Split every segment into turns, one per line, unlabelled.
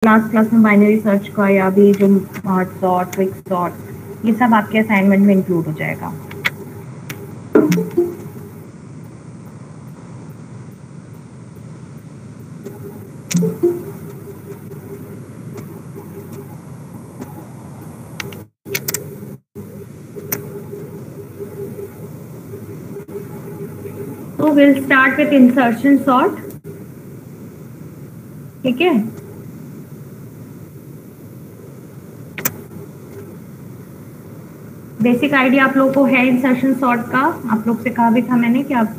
Last class में binary search का या भी जो स्मार्ट सॉर्ट, क्विक सॉर्ट, ये सब आपके असाइनमेंट में इंक्लूड हो जाएगा। तो will start with insertion sort, ठीक है। बेसिक आइडिया आप लोगों को है इंसर्शन सॉर्ट का। आप लोग से कहा भी था मैंने कि आप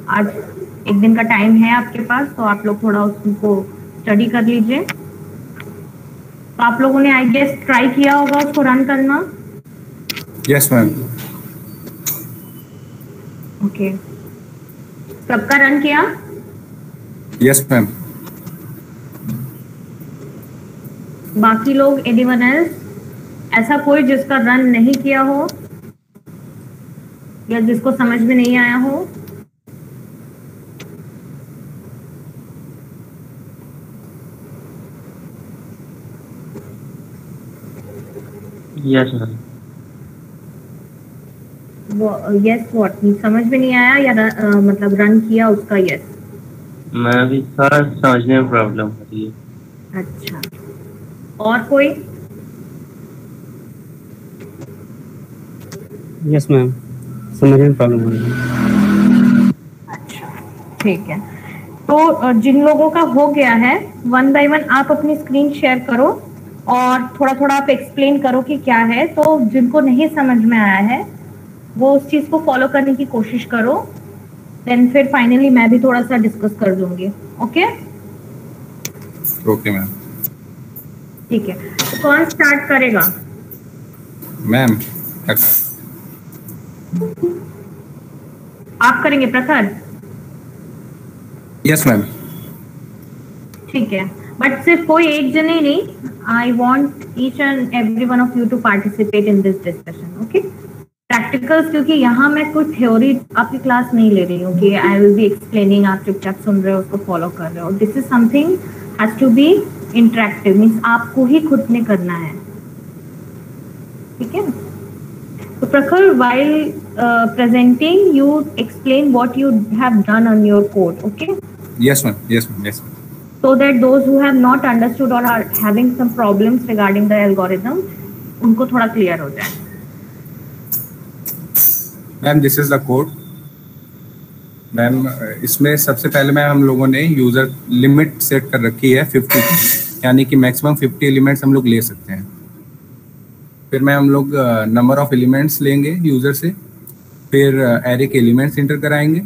आज एक दिन का टाइम है आपके पास, तो आप लोग थोड़ा उसको स्टडी कर लीजिए। तो आप लोगों ने आई गेस ट्राई किया होगा उसको रन करना।
Yes ma'am.
ओके, सबका रन किया?
Yes ma'am.
बाकी लोग, एनीवन एल्स, ऐसा कोई जिसका रन नहीं किया हो या जिसको समझ में नहीं आया हो?
Yes ma'am.
यस व्हाट, समझ में नहीं आया या मतलब रन किया उसका यस?
मैं अभी थोड़ा समझने में प्रॉब्लम हो रही है।
अच्छा, और कोई?
यस मैम, समझने में प्रॉब्लम हो रही है।
अच्छा, ठीक है। तो जिन लोगों का हो गया है, वन बाय वन आप अपनी स्क्रीन शेयर करो और थोड़ा थोड़ा आप एक्सप्लेन करो कि क्या है। तो जिनको नहीं समझ में आया है वो उस चीज को फॉलो करने की कोशिश करो, देन फिर फाइनली मैं भी थोड़ा सा डिस्कस कर दूंगी। Okay
okay ma'am.
ठीक है, तो कौन स्टार्ट करेगा?
मैम
आप करेंगे प्रखर?
Yes ma'am.
ठीक है, बट सिर्फ कोई एक जन ही नहीं, I want each and every one of you to participate in this discussion. Okay, practicals, क्योंकि यहाँ मैं कोई थ्योरी आपकी क्लास नहीं ले रही हूँ कि आई विल बी एक्सप्लेनिंग, आप चुपचाप सुन रहे हो, उसको फॉलो कर रहे हो। This is something has to be interactive, means आपको ही खुद ने करना है, ठीक है। तो प्रखर, while presenting, you explain what you have done on your code, okay?
Yes ma'am. Yes ma'am. Yes ma'am.
So that those who have not understood or are having some problems regarding the algorithm, उनको थोड़ा clear हो जाए।
Ma'am this is the code. Ma'am इसमें सबसे पहले ma'am हम लोगों ने यूज़र लिमिट सेट कर रखी है 50, यानी कि मैक्सिमम 50 एलिमेंट्स हम लोग ले सकते हैं। फिर मैम हम लोग नंबर ऑफ एलिमेंट्स लेंगे यूज़र से, फिर एरे के एलिमेंट्स इंटर कराएंगे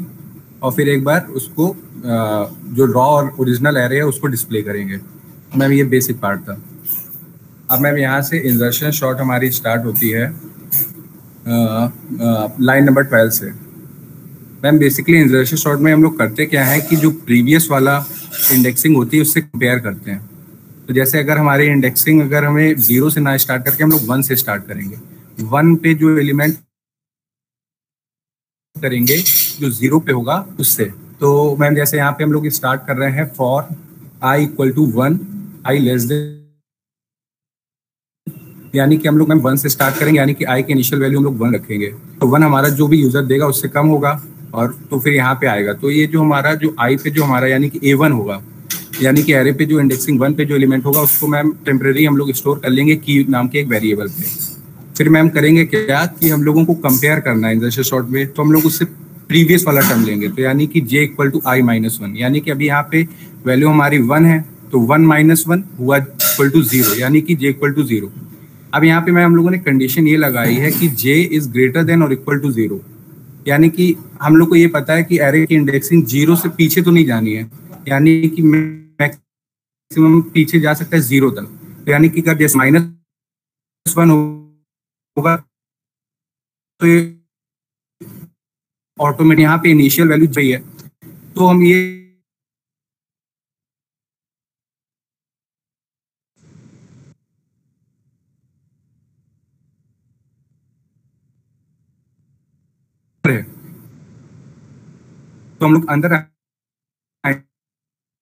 और फिर एक बार उसको जो रॉ और ओरिजिनल एरे है उसको डिस्प्ले करेंगे। मैम ये बेसिक पार्ट था। अब मैम यहाँ से इंसर्शन शॉर्ट हमारी स्टार्ट होती है लाइन नंबर 12 से। मैम बेसिकली इंसर्शन शॉर्ट में हम लोग करते क्या है कि जो प्रीवियस वाला इंडेक्सिंग होती है उससे कंपेयर करते हैं। तो जैसे अगर हमारी इंडेक्सिंग अगर हमें 0 से ना स्टार्ट करके हम लोग 1 से स्टार्ट करेंगे, 1 पे जो एलिमेंट करेंगे जो 0 पे होगा उससे। तो मैम जैसे यहाँ पे हम लोग स्टार्ट कर रहे हैं for i equal to 1, i less than, यानी कि हम लोग मैम 1 से स्टार्ट करेंगे, यानी कि i के इनिशियल वैल्यू हम लोग 1 रखेंगे। तो 1 हमारा जो भी यूजर देगा उससे कम होगा और तो फिर यहाँ पे आएगा। तो ये जो हमारा जो i पे जो हमारा यानी कि a1 होगा, यानी कि एरे पे जो इंडेक्सिंग 1 पे जो एलिमेंट होगा उसको मैम टेम्परेरी हम लोग स्टोर कर लेंगे की नाम के एक वेरिएबल पे। फिर मैम करेंगे क्या कि हम लोगों को कंपेयर करना है इंसर्शन शॉर्ट में, तो हम लोग उससे प्रीवियस वाला टर्म लेंगे। तो यानी कि j equal to i minus 1, यानी कि अभी यहाँ पे वैल्यू हमारी 1 है तो 1 माइनस 1 हुआ इक्वल टू 0, यानी कि j इक्वल टू 0। अब यहाँ पे मैम हम लोगों ने कंडीशन ये लगाई है कि j इज ग्रेटर देन और इक्वल टू 0, यानी कि हम लोग को ये पता है कि एरे की इंडेक्सिंग 0 से पीछे तो नहीं जानी है, यानी कि मैक्सिमम पीछे जा सकता है 0 तक। तो यानी कि अगर जैसे -1 होगा तो ये ऑटोमेटिक यहाँ पे इनिशियल वैल्यू चाहिए है, तो हम ये तो हम लोग अंदर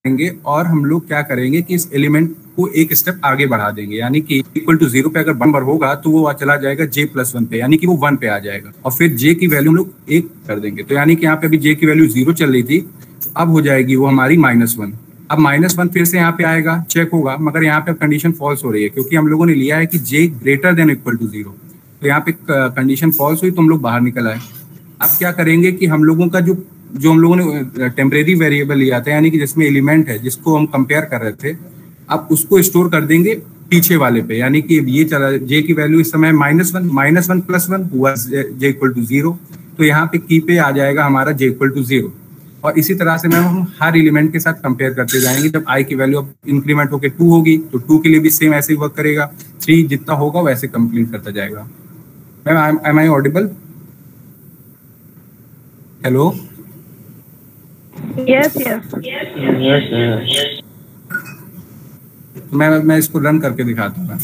जाएंगे और हम लोग क्या करेंगे कि इस एलिमेंट को एक स्टेप आगे बढ़ा देंगे, यानी कि इक्वल टू 0 पे अगर 1 नंबर होगा तो वो चला जाएगा j+1 पे, यानी कि वो 1 पे आ जाएगा और फिर j की वैल्यू हम लोग 1 कर देंगे। तो यानी कि यहाँ पे अभी j की वैल्यू 0 चल रही थी, तो अब हो जाएगी वो हमारी -1। अब -1 फिर से यहाँ पे आएगा, चेक होगा, मगर यहाँ पे कंडीशन फॉल्स हो रही है क्योंकि हम लोगों ने लिया है कि j greater than equal to 0। तो यहाँ पे कंडीशन फॉल्स हुई तो हम लोग बाहर निकल आए। अब क्या करेंगे कि हम लोगों का जो हम लोगों ने टेम्परेरी वेरिएबल लिया था, यानी कि जिसमें एलिमेंट है जिसको हम कंपेयर कर रहे थे, अब उसको स्टोर कर देंगे पीछे वाले पे, यानी कि ये चला j की वैल्यू इस समय -1 +1 हुआ j इक्वल टू 0, तो यहाँ पे की पे आ जाएगा हमारा j इक्वल टू 0। और इसी तरह से मैम हम हर एलिमेंट के साथ कंपेयर करते जाएंगे। जब i की वैल्यू अब इंक्रीमेंट होकर 2 होगी तो 2 के लिए भी सेम ऐसे ही वर्क करेगा, 3 जितना होगा वैसे कंप्लीट करता जाएगा। Ma'am am I audible? Hello?
Yes.
मैं इसको रन करके दिखाता हूँ।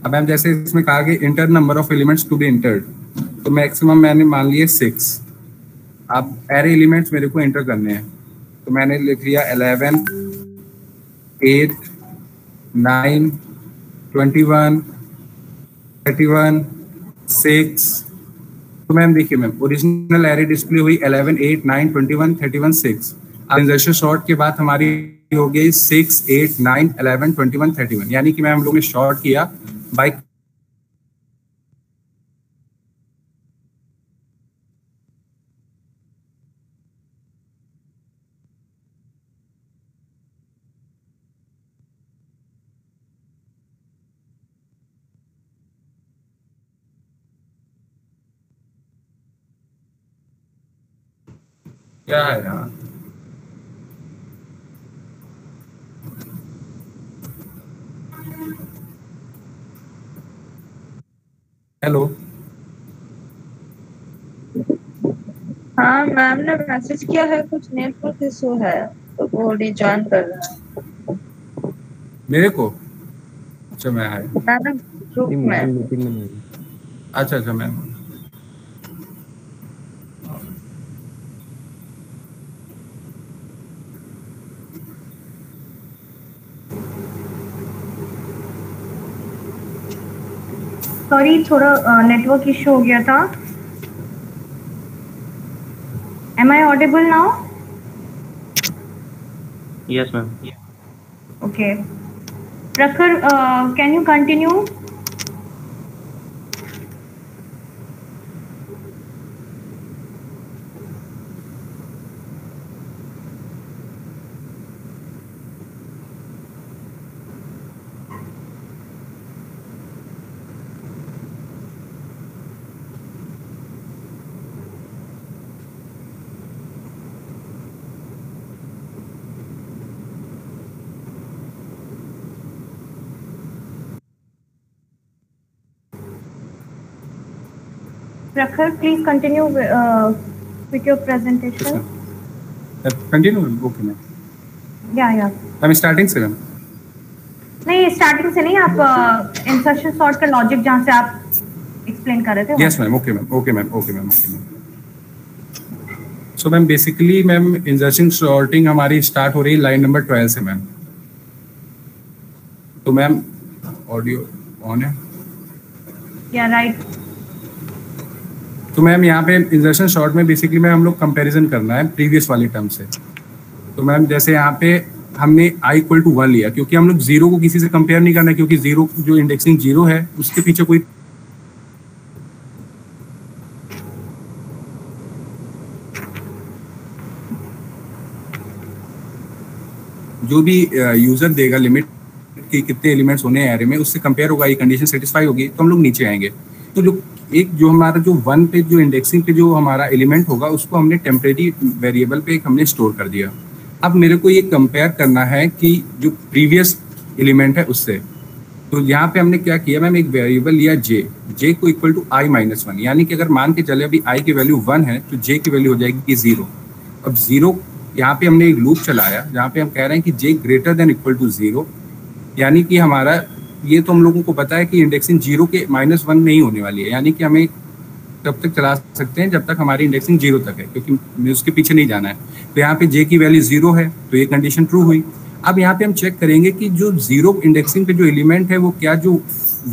अब मैम जैसे इसमें कहा कि enter number of elements to be entered, तो मैक्सिमम मैंने मान लिए 6। अब एरे एलिमेंट्स मेरे को इंटर करने हैं, तो मैंने लिख लिया 11, 8, 9, 21, 31, 6। तो मैम देखिए मैम ओरिजिनल एरे डिस्प्ले हुई 11, 8, 9, 21, 31, 6। अब इंसर्शन शॉर्ट के बाद हमारी हो गई 6, 8, 9, 11, 21, 31, यानी कि मैम हम लोग ने शॉर्ट किया बाय क्या है यहाँ? हेलो?
हाँ मैम ने मैसेज किया है, कुछ नेटवर्क इशू है तो वो रिजॉइन कर रहा है
मेरे को? अच्छा मैं आया।
मैम ग्रुप में।
अच्छा मैम।
सॉरी, थोड़ा नेटवर्क इशू हो गया था। Am I audible now?
Yes, ma'am.
Okay. Prakhar, can you continue? Prakhar, please continue with your presentation.
Continue? Okay ma'am.
या
हम स्टार्टिंग से मैम?
नहीं, स्टार्टिंग से नहीं, आप इंसर्शन सॉर्ट का लॉजिक जहाँ से आप एक्सप्लेन कर रहे थे।
Yes ma'am. Okay ma'am. So ma'am basically ma'am insertion sorting हमारी स्टार्ट हो रही है लाइन नंबर 12 से मैम। तो मैम ऑडियो ऑन है?
या राइट।
तो मैम यहाँ पे इंसर्शन शॉर्ट में बेसिकली में हम लोग कंपैरिजन करना है प्रीवियस वाली टर्म से। तो मैम जैसे यहाँ पे हमने i इक्वल टू 1 लिया क्योंकि हम लोग 0 को किसी से कंपेयर नहीं करना, क्योंकि 0 जो इंडेक्सिंग 0 है उसके पीछे कोई जो भी यूजर देगा लिमिट कि कितने एलिमेंट्स होने हैं एरे में, उससे कंपेयर होगा, ये कंडीशन सेटिस्फाई होगी तो हम लोग नीचे आएंगे। तो जो हमारा जो 1 पे जो इंडेक्सिंग पे जो हमारा एलिमेंट होगा उसको हमने टेम्परेरी वेरिएबल पे एक हमने स्टोर कर दिया। अब मेरे को ये कंपेयर करना है कि जो प्रीवियस एलिमेंट है उससे। तो यहाँ पे हमने क्या किया मैम, एक वेरिएबल लिया j को इक्वल टू i-1, यानी कि अगर मान के चले अभी i की वैल्यू 1 है तो j की वैल्यू हो जाएगी 0। अब 0 यहाँ पे हमने एक लूप चलाया जहाँ पे हम कह रहे हैं कि j greater than equal to 0, यानी कि हमारा ये तो हम लोगों को पता है कि इंडेक्सिंग 0 के -1 नहीं होने वाली है, यानी कि हमें तब तक चला सकते हैं जब तक हमारी इंडेक्सिंग 0 तक है, क्योंकि उसके पीछे नहीं जाना है। तो यहाँ पे j की वैल्यू 0 है, तो ये कंडीशन ट्रू हुई। अब यहाँ पे हम चेक करेंगे कि जो 0 इंडेक्सिंग पे जो एलिमेंट है वो क्या जो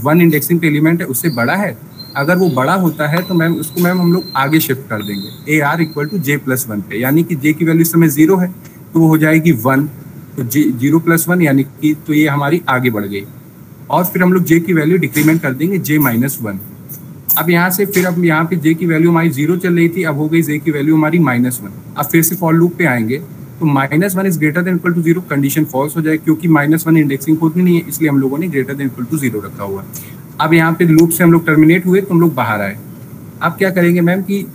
1 इंडेक्सिंग पे एलिमेंट है उससे बड़ा है। अगर वो बड़ा होता है तो मैम उसको हम लोग आगे शिफ्ट कर देंगे AR इक्वल टू J+1 पे, यानी कि J की वैल्यू इस समय 0 है तो वो हो जाएगी 1, तो 0+1 यानी कि तो ये हमारी आगे बढ़ गई। और फिर हम लोग J की वैल्यू डिक्रीमेंट कर देंगे J-1। अब यहाँ से फिर अब यहाँ पे J की वैल्यू हमारी 0 चल रही थी, अब हो गई J की वैल्यू हमारी -1। अब फिर से फॉर लूप पे आएंगे तो -1 is greater than equal to 0, condition false हो जाए क्योंकि -1 इंडेक्सिंग होती नहीं है, इसलिए हम लोगों ने ग्रेटर देन इक्वल टू 0 रखा हुआ है। अब यहाँ पे लूप से हम लोग टर्मिनेट हुए तो हम लोग बाहर आए। अब क्या करेंगे मैम कि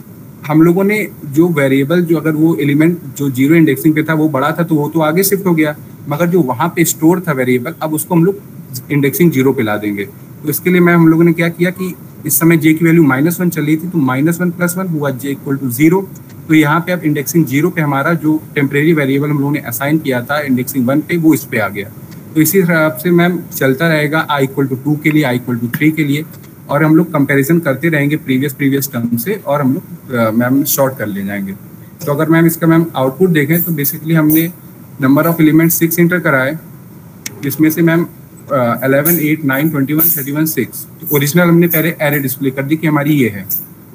हम लोगों ने जो वेरिएबल जो अगर वो एलिमेंट जो 0 इंडेक्सिंग पे था वो बड़ा था तो वो तो आगे शिफ्ट हो गया, मगर जो वहाँ पे स्टोर था वेरिएबल अब उसको हम लोग इंडेक्सिंग 0 पे ला देंगे। तो इसके लिए मैम हम लोगों ने क्या किया कि इस समय J की वैल्यू -1 चल रही थी तो -1 + 1 हुआ J इक्वल टू 0। तो यहाँ पे अब इंडेक्सिंग 0 पे हमारा जो टेम्परेरी वेरिएबल हम लोगों ने असाइन किया था इंडेक्सिंग 1 पे वो इस पे आ गया। तो इसी हिसाब से मैम चलता रहेगा I इक्वल टू 2 के लिए, I इक्वल टू 3 के लिए, और हम लोग कंपैरिजन करते रहेंगे प्रीवियस टर्म से और हम लोग मैम शॉर्ट कर ले जाएंगे। तो अगर मैम इसका मैम आउटपुट देखें तो बेसिकली हमने नंबर ऑफ एलिमेंट 6 इंटर कराए, जिसमें से मैम 11, 8, 9, 21, 31, 6 तो ओरिजिनल हमने पहले एरे डिस्प्ले कर दी कि हमारी ये है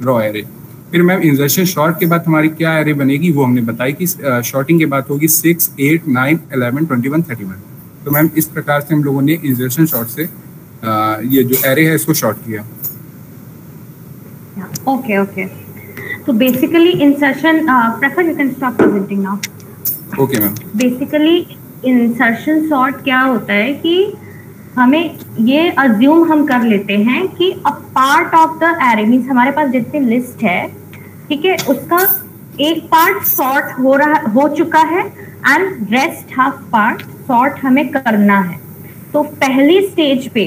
रॉ एरे। फिर मैम इंसर्शन शॉर्ट के बाद हमारी क्या एरे बनेगी वो हमने बताई कि शॉर्टिंग के बाद होगी 6, 8, 9, 11, 21, 31। तो मैम इस प्रकार से हम लोगों ने इंसर्शन शॉर्ट से ये जो एरे है इसको शॉर्ट किया।
ओके तो बेसिकली इंसर्शन प्रखर you can stop presenting now.
Okay ma'am.
Basically insertion short क्या होता है कि हमें ये अज्यूम हम कर लेते हैं कि a part of the array means हमारे पास जितनी लिस्ट है, ठीक है, उसका एक पार्ट सॉर्ट हो चुका है and rest half part sort हमें करना है। तो पहली स्टेज पे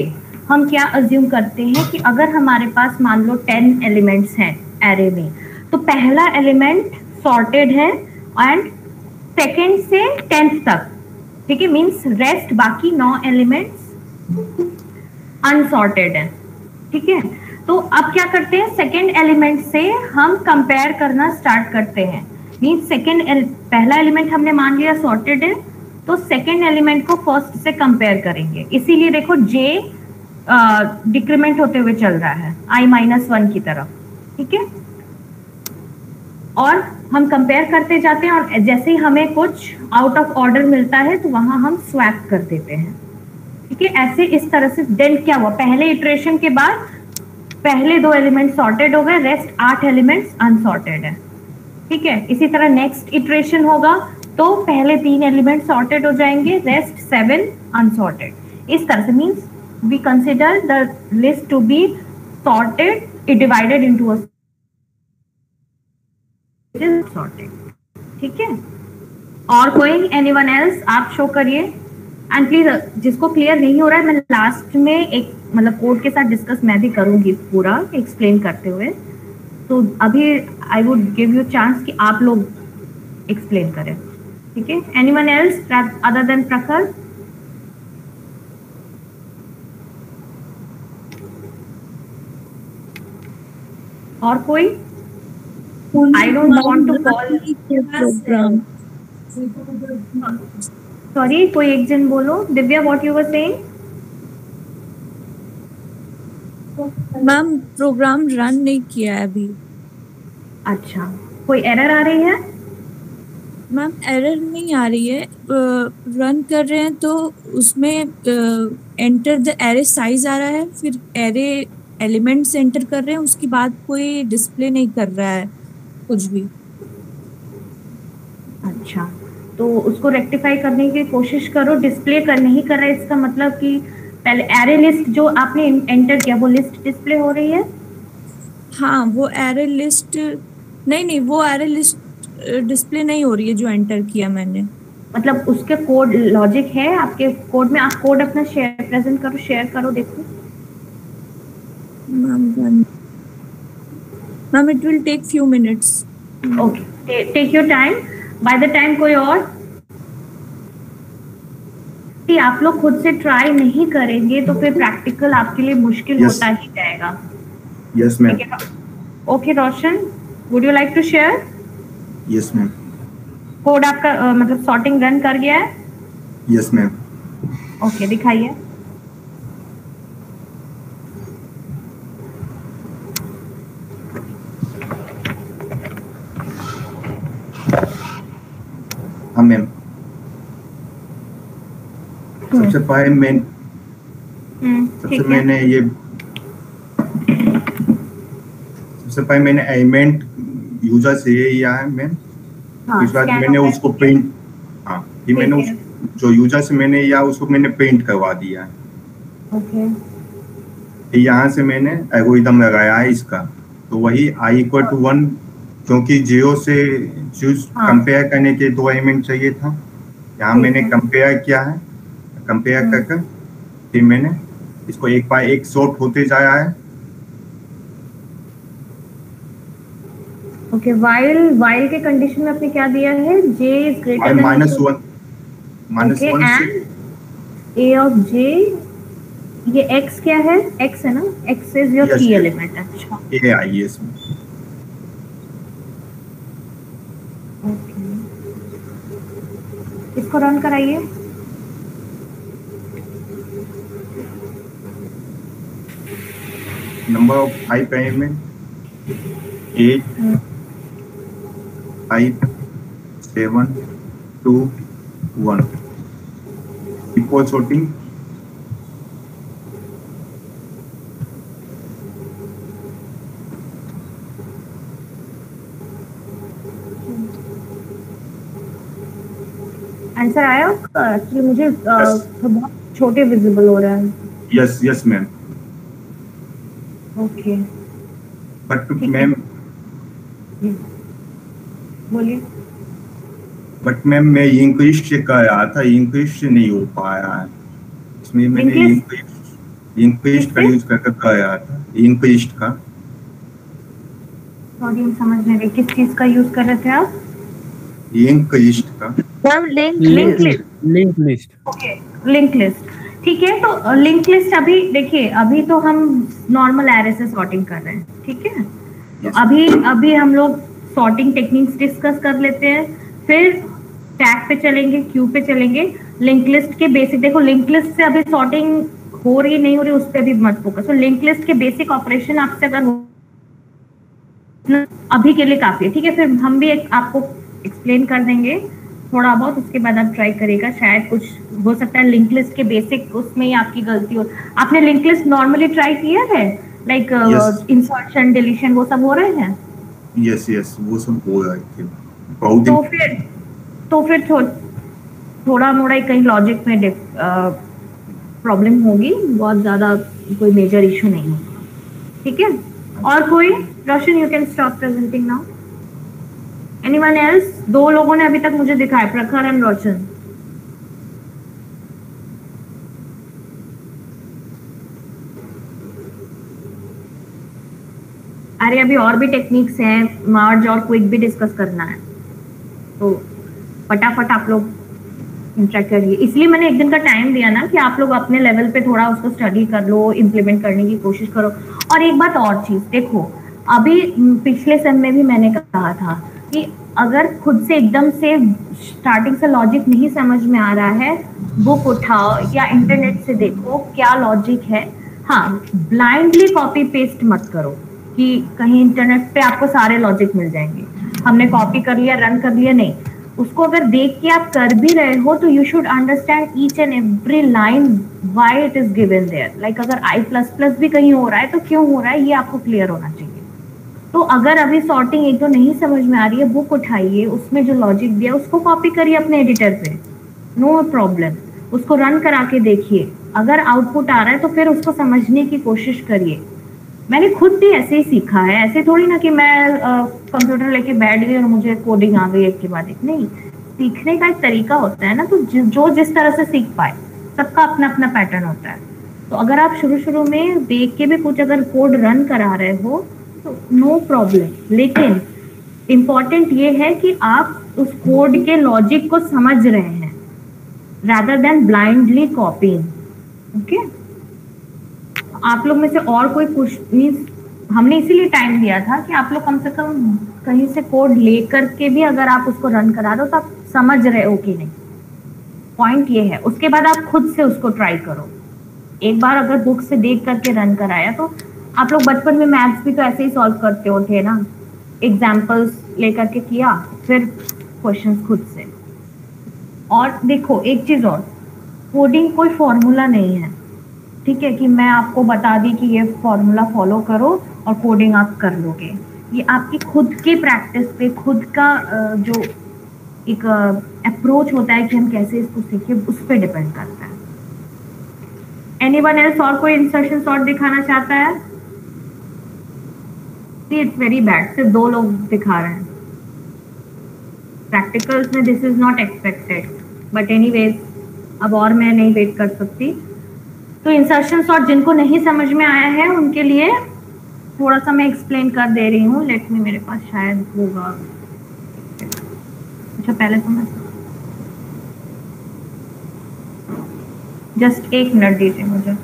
हम क्या अज्यूम करते हैं कि अगर हमारे पास मान लो 10 एलिमेंट्स हैं एरे में, तो पहला एलिमेंट सॉर्टेड है एंड सेकेंड से 10th तक, ठीक है, मींस रेस्ट बाकी 9 एलिमेंट्स अनसॉर्टेड है, ठीक है। तो अब क्या करते हैं, सेकेंड एलिमेंट से हम कंपेयर करना स्टार्ट करते हैं। मींस पहला एलिमेंट हमने मान लिया सॉर्टेड है तो सेकेंड एलिमेंट को फर्स्ट से कंपेयर करेंगे। इसीलिए देखो J डिक्रीमेंट होते हुए चल रहा है I-1 की तरफ, ठीक है। और हम कंपेयर करते जाते हैं और जैसे ही हमें कुछ आउट ऑफ ऑर्डर मिलता है तो वहां हम स्वैप कर देते हैं, ठीक है। ऐसे इस तरह से देन क्या हुआ, पहले इटरेशन के बाद पहले 2 एलिमेंट सॉर्टेड हो गए, रेस्ट 8 एलिमेंट्स अनसॉर्टेड है, ठीक है। इसी तरह नेक्स्ट इटरेशन होगा तो पहले 3 एलिमेंट सॉर्टेड हो जाएंगे, रेस्ट 7 अनसॉर्टेड। इस तरह से means we consider the list to be sorted, it divided into a sorted, ठीक है। और कोई एनीवन एल्स आप शो करिए एंड प्लीज जिसको क्लियर नहीं हो रहा है मैं लास्ट में एक मतलब कोड के साथ डिस्कस मैं भी करूंगी पूरा एक्सप्लेन करते हुए। तो अभी I would give you chance कि आप लोग एक्सप्लेन करें, ठीक है। Anyone else other than Prakhar? और कोई? I don't want to call program. Sorry, कोई एक जन बोलो। Divya, what you were saying?
Ma'am program run नहीं किया है अभी।
अच्छा, कोई एरर आ रही है?
मैम एरर नहीं आ रही है, रन कर रहे हैं तो उसमें एंटर द एरे साइज आ रहा है, फिर एरे एलिमेंट्स एंटर कर रहे हैं, उसके बाद कोई डिस्प्ले नहीं कर रहा है कुछ भी।
अच्छा, तो उसको रेक्टिफाई करने की कोशिश करो। डिस्प्ले कर नहीं कर रहा है इसका मतलब कि पहले एरे लिस्ट जो आपने एंटर किया वो लिस्ट डिस्प्ले हो रही है?
हाँ, वो एरे लिस्ट नहीं, वो एरे लिस्ट डिस्प्ले नहीं हो रही है जो एंटर किया मैंने।
मतलब उसके कोड लॉजिक है आपके कोड में? आप कोड अपना शेयर प्रेजेंट करो, शेयर करो, देखो।
Ma'am it will take few minutes.
Okay, take your time. By the time कोई और आप लोग खुद से ट्राई नहीं करेंगे तो फिर प्रैक्टिकल आपके लिए मुश्किल होता ही जाएगा।
Yes ma'am.
Okay Roshan, would you like to share?
Yes ma'am.
Code आपका मतलब सॉर्टिंग रन कर गया है?
Yes ma'am.
ओके, दिखाइए।
हाँ मैम। सबसे पहले मैंने एलिमेंट यूजर से ये लिया है मैम। उसके बाद मैंने उसको प्रिंट, हाँ फिर मैंने उस जो यूजर से मैंने लिया उसको मैंने प्रिंट करवा दिया है।
ओके।
फिर यहाँ से मैंने एल्गोरिथम लगाया है इसका, तो वही i = 1, क्योंकि 0 से कंपेयर करने के 2 एलिमेंट चाहिए था। यहाँ मैंने कंपेयर किया है, कंपेयर करके फिर मैंने इसको एक बाय एक सॉर्ट होते जाया है।
ओके, while के कंडीशन में आपने क्या दिया है? j is greater than
-1 से
a of j, ये x क्या है? x है ना? x is your key element। अच्छा,
ai, yes।
ओके, इसको रन कराइए।
Number of 5 element 8 5 7 2 1। Default sorting.
Answer आया? एक्चुअली मुझे बहुत छोटे विजिबल हो रहा है।
Yes ma'am.
Okay,
but ma'am,
बोलिए।
बट मैम मैं इंक्रीज से कर रहा था, इंक्रीज से नहीं हो पाया है। इसमें मैंने इंक्रीज का यूज करके कर रहा था, इंक्रीज का।
सॉरी, समझ नहीं रही, किस चीज का यूज कर रहे थे आप?
इंक्रीज का
ma'am link
list.
Okay, link list, ठीक है। तो लिंक लिस्ट अभी देखिए, अभी तो हम नॉर्मल एरे से सॉर्टिंग कर रहे हैं, ठीक है। तो अभी हम लोग सॉर्टिंग टेक्निक्स डिस्कस कर लेते हैं, फिर टैग पे चलेंगे, क्यू पे चलेंगे, लिंक लिस्ट के बेसिक। देखो, लिंक लिस्ट से अभी सॉर्टिंग हो रही नहीं हो रही उस पर भी मत फोकस। तो लिंक लिस्ट के बेसिक ऑपरेशन आपसे अगर अभी के लिए काफी है, ठीक है। फिर हम भी आपको एक्सप्लेन कर देंगे थोड़ा बहुत, उसके बाद आप ट्राई करेगा, शायद कुछ हो सकता है लिंक लिस्ट के बेसिक उसमें ही आपकी गलती हो। आपने लिंक लिस्ट नॉर्मली ट्राई किया है? लाइक इंसर्शन, डिलीशन, वो सब हो रहे हैं?
यस, वो सब हो रहा है।
तो फिर थोड़ा मोड़ा कहीं लॉजिक में प्रॉब्लम होगी, बहुत ज्यादा कोई मेजर इशू नहीं होगा, ठीक है। और कोई? Roshan, you can stop presenting now. Anyone else? 2 लोगों ने अभी तक मुझे दिखाया, प्रखर एंड रोशन। अरे अभी और भी टेक्निक्स हैं, मार्ज और क्विक भी डिस्कस करना है, तो फटाफट आप लोग इंटरेक्ट करिए। इसलिए मैंने एक दिन का टाइम दिया ना कि आप लोग अपने लेवल पे थोड़ा उसको स्टडी कर लो, इम्प्लीमेंट करने की कोशिश करो। और एक बात और चीज देखो, अभी पिछले सेम में भी मैंने कहा था कि अगर खुद से एकदम से स्टार्टिंग से लॉजिक नहीं समझ में आ रहा है, बुक उठाओ या इंटरनेट से देखो क्या लॉजिक है। हाँ, ब्लाइंडली कॉपी पेस्ट मत करो कि कहीं इंटरनेट पे आपको सारे लॉजिक मिल जाएंगे, हमने कॉपी कर लिया, रन कर लिया, नहीं। उसको अगर देख के आप कर भी रहे हो तो you should understand each and every line why it is given there. Like अगर i++ भी कहीं हो रहा है तो क्यों हो रहा है, ये आपको क्लियर होना चाहिए। तो अगर अभी सॉर्टिंग एक तो नहीं समझ में आ रही है, बुक उठाइए, उसमें जो लॉजिक दिया उसको कॉपी करिए अपने एडिटर पे, नो प्रॉब्लम। उसको रन करा के देखिए, अगर आउटपुट आ रहा है तो फिर उसको समझने की कोशिश करिए। मैंने खुद भी ऐसे ही सीखा है, ऐसे थोड़ी ना कि मैं कंप्यूटर लेके बैठ गई और मुझे कोडिंग आ गई एक के बाद एक, नहीं। सीखने का एक तरीका होता है ना, तो जो जिस तरह से सीख पाए, सबका अपना अपना पैटर्न होता है। तो अगर आप शुरू में देख के भी कुछ अगर कोड रन करा रहे हो तो नो प्रॉब्लम, लेकिन इम्पॉर्टेंट ये है कि आप उस कोड के लॉजिक को समझ रहे हैं rather than blindly copying, okay. आप लोग में से और कोई कुछ मीन्स हमने इसीलिए टाइम दिया था कि आप लोग कम से कम कहीं से कोड लेकर के भी अगर आप उसको रन करा दो तो आप समझ रहे हो कि नहीं, पॉइंट ये है। उसके बाद आप खुद से उसको ट्राई करो। एक बार अगर बुक से देख करके रन कराया तो आप लोग बचपन में मैथ्स भी तो ऐसे ही सॉल्व करते होते ना, एग्जाम्पल्स लेकर के किया, फिर क्वेश्चंस खुद से। और देखो एक चीज और, कोडिंग कोई फॉर्मूला नहीं है, ठीक है, कि मैं आपको बता दी कि ये फॉर्मूला फॉलो करो और कोडिंग आप कर लोगे। ये आपकी खुद की प्रैक्टिस पे, खुद का जो एक अप्रोच होता है कि हम कैसे इसको सीखें, उस पर डिपेंड करता है। एनीवन एल्स और कोई इंसर्शन सॉर्ट दिखाना चाहता है? इट्स वेरी बैड, सिर्फ 2 लोग दिखा रहे हैं। प्रैक्टिकल्स में this is not expected, but anyways अब और मैं नहीं वेट कर सकती। तो इंसर्शन सॉर्ट जिनको नहीं समझ में आया है उनके लिए थोड़ा सा मैं एक्सप्लेन कर दे रही हूँ। लेट मी, मेरे पास शायद होगा। अच्छा पहले तो मैं जस्ट 1 मिनट दीजिए मुझे।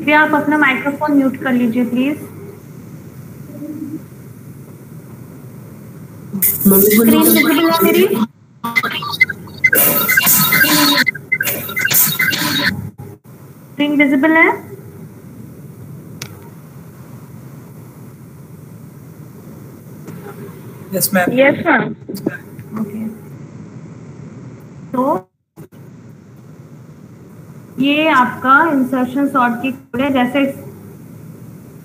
क्या आप अपना माइक्रोफोन म्यूट कर लीजिए प्लीज। स्क्रीन विजिबल है मेरी? स्क्रीन विजिबल है?
Yes ma'am.
Yes ma'am.
Okay, तो ये आपका इंसर्शन सॉर्ट की कोड है। जैसे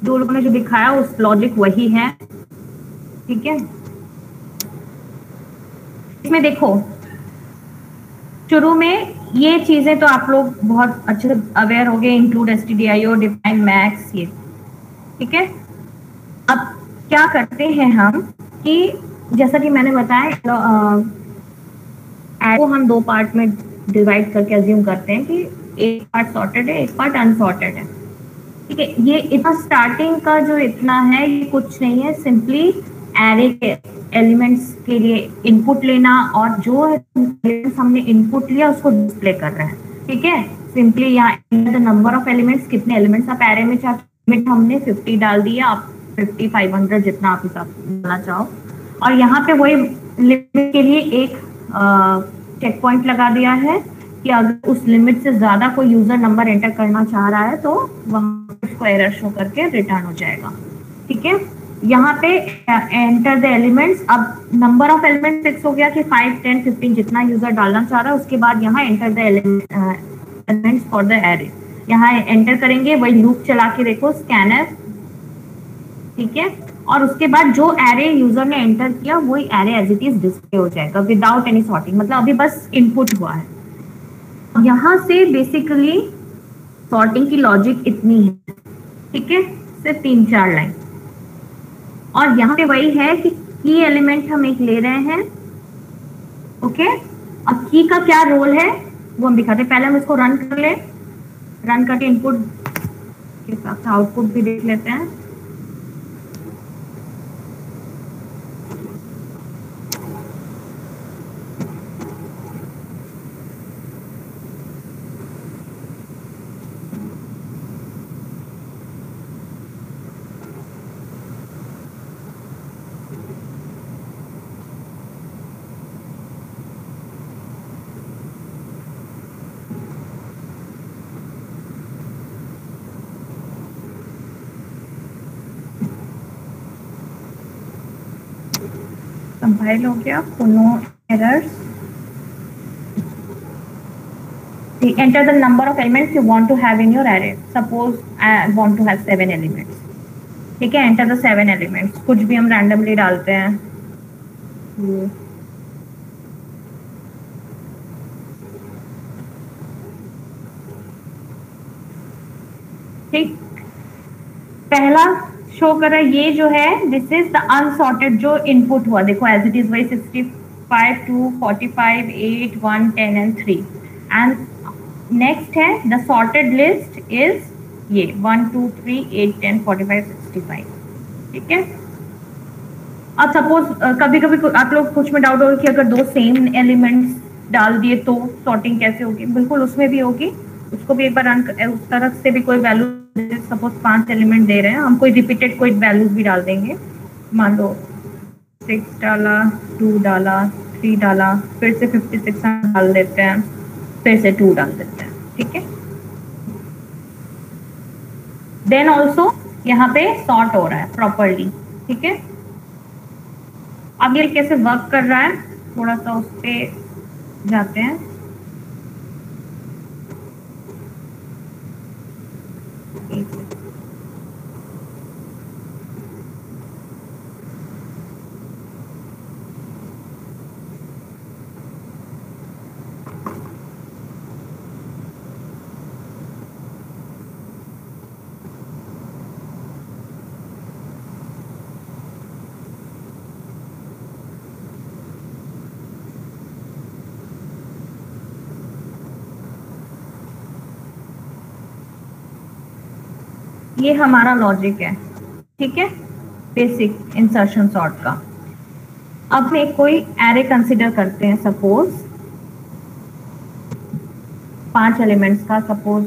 2 लोगों ने जो दिखाया उस लॉजिक वही है, ठीक है। इसमें देखो शुरू में ये चीजें तो आप लोग बहुत अच्छे से अवेयर हो गए, इंक्लूड stdio, डिफाइन मैक्स, ये ठीक है। अब क्या करते हैं हम कि जैसा कि मैंने बताया को हम 2 पार्ट में डिवाइड करके अज्यूम करते हैं कि एक पार्ट सॉर्टेड है, एक पार्ट अनसॉर्टेड है, ठीक है। ये इतना स्टार्टिंग का जो इतना है ये कुछ नहीं है, सिंपली एरे के एलिमेंट्स के लिए इनपुट लेना और जो हमने इनपुट लिया उसको डिस्प्ले कर रहे हैं, ठीक है। सिंपली यहाँ नंबर ऑफ एलिमेंट्स, कितने एलिमेंट्स आप एरे में चाहते, लिमिट हमने 50 डाल दिया, आप 50, 500 जितना आप हिसाब डालना चाहो। और यहाँ पे वही लिमिट के लिए एक चेक पॉइंट लगा दिया है कि अगर उस लिमिट से ज्यादा कोई यूजर नंबर एंटर करना चाह रहा है तो वहां उसको एरर शो करके रिटर्न हो जाएगा, ठीक है। यहाँ पे एंटर द एलिमेंट्स, अब नंबर ऑफ एलिमेंट फिक्स हो गया कि 5, 10, 15 जितना यूजर डालना चाह रहा है। उसके बाद यहाँ enter the elements for the array, यहाँ एंटर करेंगे, वही लूप चला के देखो स्कैनर, ठीक है। और उसके बाद जो एरे यूजर ने एंटर किया वही array as it is display हो जाएगा विदाउट एनी सॉर्टिंग, मतलब अभी बस इनपुट हुआ है। यहाँ से बेसिकली सॉर्टिंग की लॉजिक इतनी है, ठीक है, सिर्फ 3-4 लाइन। और यहाँ पे वही है कि की एलिमेंट हम एक ले रहे हैं, ओके। अब की का क्या रोल है वो हम दिखाते हैं। पहले हम इसको रन कर ले, रन करके इनपुट के साथ आउटपुट भी देख लेते हैं। कंपाइल हो गया, no errors. Enter the number of elements you want to have in your array. Suppose I want to have 7 elements. ठीक है, enter the 7 elements. कुछ भी हम randomly डालते हैं। ठीक, पहला शो कर रहा है ये जो है, दिस इज द अनसॉर्टेड जो इनपुट हुआ। देखो एज इट इज वही 65, 2, 45, 8, 1, 10 एंड 3। एंड नेक्स्ट है द सॉर्टेड लिस्ट इज ये 1, 2, 3, 8, 10, 45, 65। ठीक है, अब सपोज कभी कभी आप लोग कुछ में डाउट होगा कि अगर दो सेम एलिमेंट्स डाल दिए तो सॉर्टिंग कैसे होगी। बिल्कुल उसमें भी होगी, उसको भी एक बार रन, उस तरफ से भी कोई वैल्यू, सपोज 5 एलिमेंट दे रहे हैं हम, कोई रिपीटेड कोई वैल्यूज भी डाल देंगे। मान लो 6 डाला, 2 डाला, 3 डाला, फिर से 56 डाल देते हैं, फिर से 2 डाल देते हैं। ठीक है, देन ऑल्सो यहाँ पे सॉर्ट हो रहा है प्रॉपरली। ठीक है, अब ये कैसे वर्क कर रहा है, थोड़ा सा उस पर जाते हैं। ये हमारा लॉजिक है। ठीक है, बेसिक इंसर्शन सॉर्ट का। अब हम एक कोई एरे कंसिडर करते हैं, सपोज 5 एलिमेंट्स का, सपोज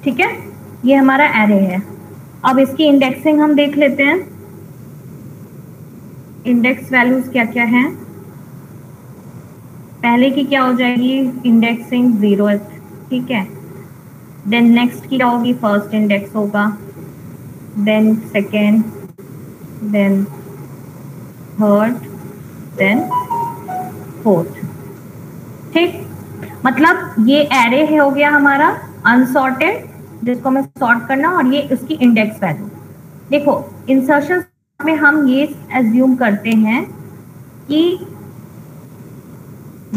ठीक है, ये हमारा एरे है। अब इसकी इंडेक्सिंग हम देख लेते हैं। इंडेक्स वैल्यूज क्या क्या हैं। पहले की क्या हो जाएगी, इंडेक्सिंग 0th। ठीक है, देन नेक्स्ट की क्या होगी, फर्स्ट इंडेक्स होगा, then second, then third, then fourth. ठीक, मतलब ये एरे है हो गया हमारा अनसॉर्टेड, जिसको हमें सॉर्ट करना, और ये उसकी इंडेक्स वैल्यू। देखो इंसर्शन में हम ये एज्यूम करते हैं कि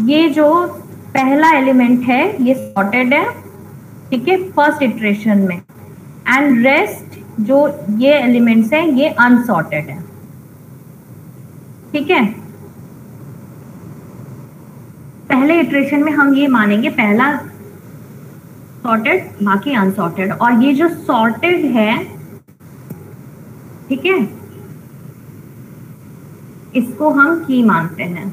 ये जो पहला एलिमेंट है ये सॉर्टेड है। ठीक है, फर्स्ट इटरेशन में, एंड रेस्ट जो ये एलिमेंट्स हैं ये अनसॉर्टेड है। ठीक है, पहले इटरेशन में हम ये मानेंगे पहला सॉर्टेड, बाकी अनसॉर्टेड, और ये जो सॉर्टेड है, ठीक है, इसको हम की मानते हैं।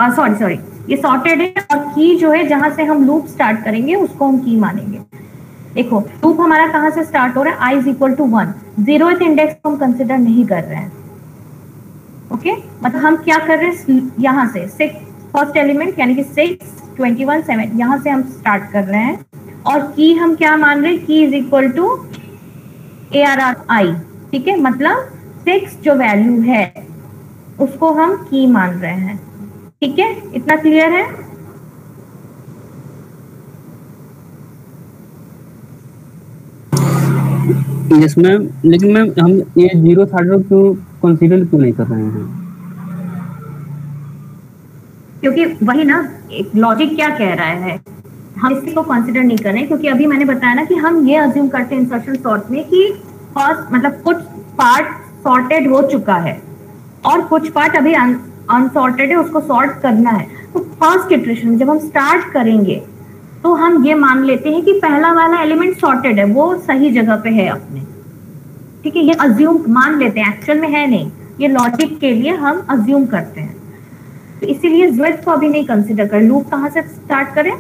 सॉरी, ये सॉर्टेड है, और की जो है जहां से हम लूप स्टार्ट करेंगे उसको हम की मानेंगे। देखो लूप हमारा कहां से स्टार्ट हो रहा है, i is equal to 1। 0th index को हम कंसिडर नहीं कर रहे हैं। ओके, मतलब हम क्या कर रहे हैं, यहाँ से 6 फर्स्ट एलिमेंट यानी कि 6, 21, 7 यहाँ से हम स्टार्ट कर रहे हैं, और की हम क्या मान रहे हैं, की इज इक्वल टू ARRI। ठीक है, मतलब 6 जो वैल्यू है उसको हम की मान रहे हैं। ठीक है, इतना क्लियर है।
यस मैम, लेकिन मैम हम ये 0th ऑर्डर क्यों कंसीडर क्यों नहीं कर रहे हैं?
क्योंकि वही ना, एक लॉजिक क्या कह रहा है, हम इसको कंसीडर नहीं कर रहे हैं, क्योंकि अभी मैंने बताया ना कि हम ये अज्यूम करते हैं इंसर्शन सॉर्ट में कि फर्स्ट मतलब कुछ पार्ट सॉर्टेड हो चुका है और कुछ पार्ट अभी अनसॉर्टेड है, उसको सॉर्ट करना है। तो फर्स्ट इटरेशन जब हम स्टार्ट करेंगे तो हम ये मान लेते हैं कि पहला वाला एलिमेंट सॉर्टेड है, वो सही जगह पे है अपने। ठीक है, ये अज्यूम मान लेते हैं, एक्चुअल में है नहीं, ये लॉजिक के लिए हम अज्यूम करते हैं। तो इसीलिए 0th को अभी नहीं कंसिडर करें। लूप कहाँ से स्टार्ट करें,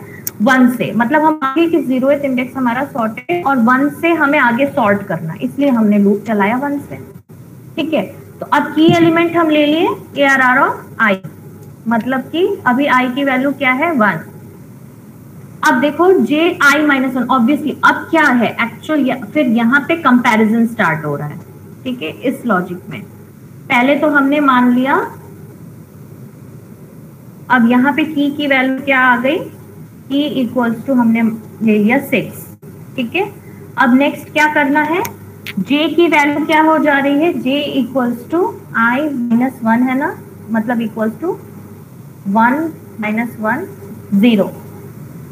1 से, मतलब हम आगे कि 0th इंडेक्स हमारा सॉर्टेड और 1 से हमें आगे सॉर्ट करना, इसलिए हमने लूप चलाया 1 से। ठीक है, तो अब की एलिमेंट हम ले लिए ARR ऑफ I, मतलब कि अभी I की वैल्यू क्या है, 1। अब देखो ji-1 ऑब्वियसली अब क्या है एक्चुअल, फिर यहाँ पे कंपैरिजन स्टार्ट हो रहा है, ठीक है। इस लॉजिक में पहले तो हमने मान लिया, अब यहाँ पे की वैल्यू क्या आ गई, की इक्वल्स टू हमने ले लिया 6, ठीक है। अब नेक्स्ट क्या करना है, j की वैल्यू क्या हो जा रही है, j इक्वल्स टू i-1 है ना, मतलब इक्वल्स टू 1 - 1 0,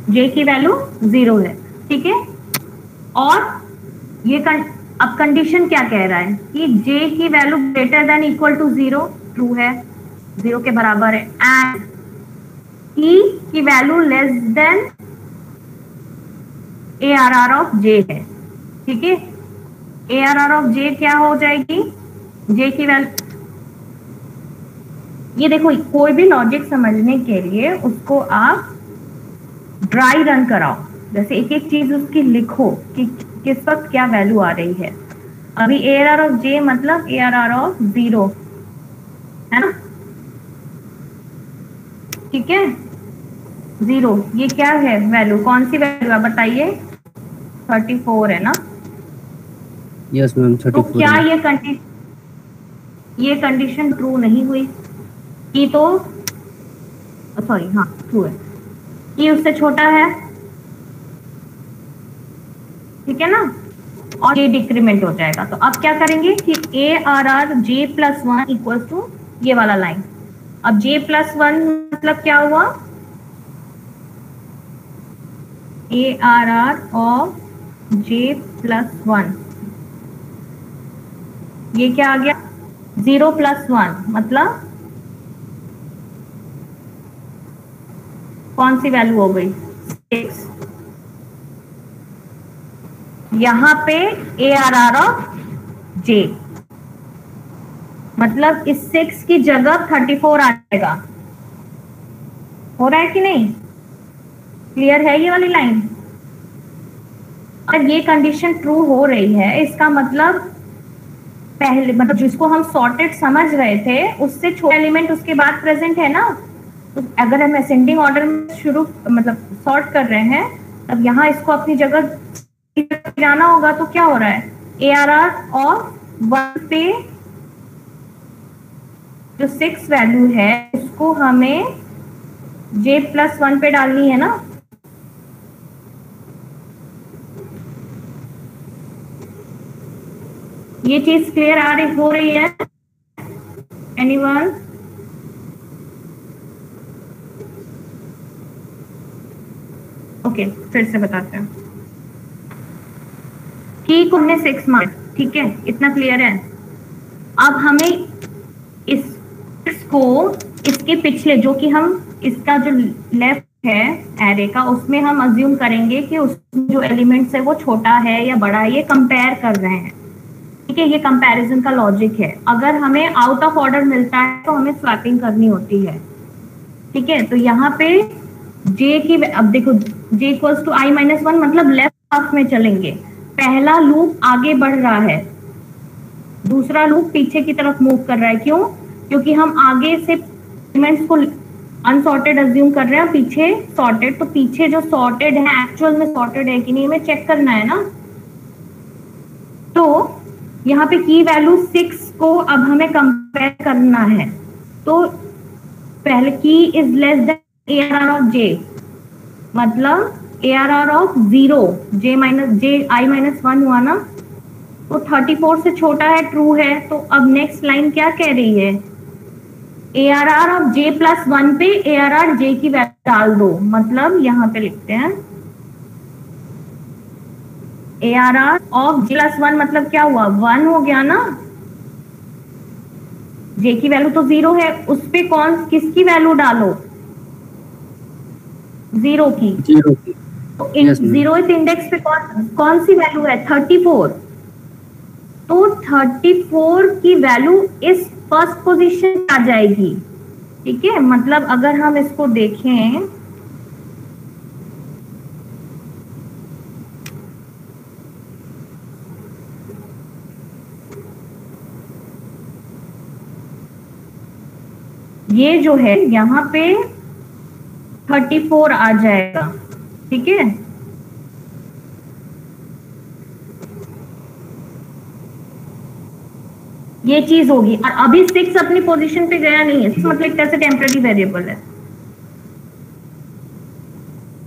j की वैल्यू 0 है, ठीक है। और ये अब कंडीशन क्या कह रहा है कि j की value greater than equal to 0, true है, 0 के बराबर है, एंड e की value less than ARR of j है, ठीक है। ARR ऑफ j क्या हो जाएगी, j की वैल्यू, ये देखो कोई भी लॉजिक समझने के लिए उसको आप ड्राई रन कराओ, जैसे एक एक चीज उसकी लिखो कि किस वक्त क्या वैल्यू आ रही है। अभी ARR ऑफ j मतलब ARR ऑफ 0 है ना, ठीक है, 0, ये क्या है वैल्यू, कौन सी वैल्यू है बताइए, 34 है ना।
Yes ma'am 34।
तो क्या ये कंडीशन ट्रू नहीं हुई, ये तो सॉरी हाँ ट्रू है, ये उससे छोटा है, ठीक है ना, और ये डिक्रीमेंट हो जाएगा। तो अब क्या करेंगे कि ARR j+1 इक्वल टू ये वाला लाइन, अब j+1 मतलब क्या हुआ, ARR ऑफ j+1, ये क्या आ गया 0+1 मतलब कौन सी वैल्यू हो गई 6, यहां पे ARR ऑफ j मतलब इस 6 की जगह 34 आ जाएगा, हो रहा है कि नहीं, क्लियर है ये वाली लाइन। अगर ये कंडीशन ट्रू हो रही है इसका मतलब पहले मतलब जिसको हम सॉर्टेड समझ रहे थे उससे छोटा एलिमेंट उसके बाद प्रेजेंट है ना, तो अगर हम असेंडिंग ऑर्डर में शुरू मतलब सॉर्ट कर रहे हैं तब यहाँ इसको अपनी जगह जाना होगा, तो क्या हो रहा है ARR ऑफ 1 पे जो 6 वैल्यू है उसको हमें j+1 पे डालनी है ना, ये चीज क्लियर हो रही है एनीवन? ओके फिर से बताते हैं की को हमने 6 मार्क, ठीक है, इतना क्लियर है। अब हमें इसको इसके पिछले जो कि हम इसका जो लेफ्ट है एरे का उसमें हम अज्यूम करेंगे कि उसमें जो एलिमेंट्स है वो छोटा है या बड़ा है, ये कंपेयर कर रहे हैं, ठीक है, ये कंपैरिजन का लॉजिक है। अगर हमें आउट ऑफ ऑर्डर मिलता है तो हमें स्वैपिंग करनी होती है, ठीक है। तो यहाँ पे j की अब देखो j इक्वल्स टू i-1 मतलब लेफ्ट हाफ में चलेंगे, पहला लूप आगे बढ़ रहा है, दूसरा लूप पीछे की तरफ मूव कर रहा है, क्यों, क्योंकि हम आगे से एलिमेंट्स को अनसॉर्टेड अज्यूम कर रहे हैं, पीछे सॉर्टेड, तो पीछे जो सॉर्टेड है एक्चुअल में सॉर्टेड है कि नहीं हमें चेक करना है ना। तो यहाँ पे की वैल्यू 6 को अब हमें कंपेयर करना है, तो पहले की is less than ARR of j मतलब ARR ऑफ 0 i-1 हुआ ना, तो 34 से छोटा है, ट्रू है। तो अब नेक्स्ट लाइन क्या कह रही है, ARR ऑफ j+1 पे ARR j की वैल्यू डाल दो, मतलब यहाँ पे लिखते हैं ARR ऑफ j+1 मतलब क्या हुआ 1 हो गया ना, j की वैल्यू तो 0 है, उस पे किसकी वैल्यू डालो 0 की, तो 0th इंडेक्स पे कौन सी वैल्यू है 34, तो 34 की वैल्यू इस फर्स्ट पोजीशन आ जाएगी, ठीक है। मतलब अगर हम इसको देखें ये जो है यहाँ पे 34 आ जाएगा, ठीक है, ये चीज होगी। और अभी 6 अपनी पोजीशन पे गया नहीं है, मतलब कैसे टेम्पररी वेरिएबल है।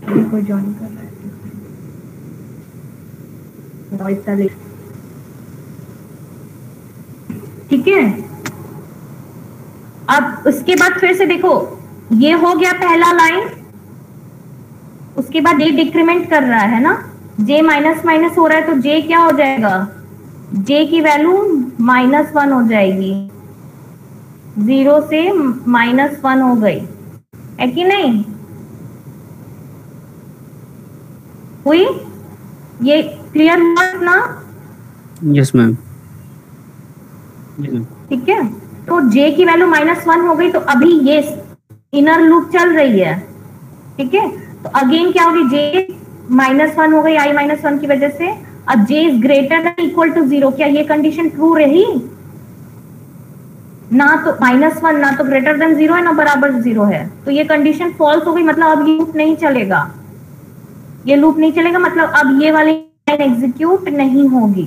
कोई ज्वाइन कर रहा है, ठीक है। अब उसके बाद फिर से देखो, ये हो गया पहला लाइन, उसके बाद ये डिक्रीमेंट कर रहा है ना, जे माइनस माइनस हो रहा है, तो जे क्या हो जाएगा, जे की वैल्यू -1 हो जाएगी, 0 से -1 हो गई, है कि नहीं हुई? ये क्लियर हुआ ना?
Yes ma'am.
ठीक है, तो j की वैल्यू -1 हो गई, तो अभी ये इनर लूप चल रही है, ठीक है। तो अगेन क्या होगी, j -1 हो गई i -1 की वजह से। अब j is greater than equal to 0, क्या ये कंडीशन ट्रू रही? ना तो -1 ना तो ग्रेटर देन 0 है, ना बराबर 0 है, तो ये कंडीशन फॉल्स हो गई। मतलब अब ये लूप नहीं चलेगा, ये लूप नहीं चलेगा, मतलब अब ये वाली लाइन एग्जीक्यूट नहीं होगी।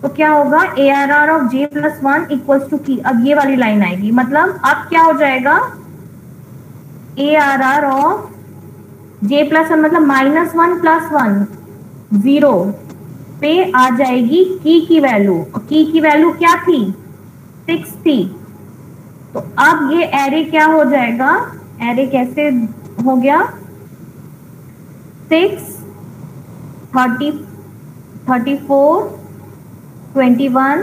तो क्या होगा, ARR of j + 1 equals to key, अब ये वाली लाइन आएगी, मतलब अब क्या हो जाएगा, ARR ऑफ j + 1 मतलब -1 + 1 0 पे आ जाएगी की वैल्यू, और की वैल्यू क्या थी, 6 थी। तो अब ये एरे क्या हो जाएगा, एरे कैसे हो गया, 6 30 34 21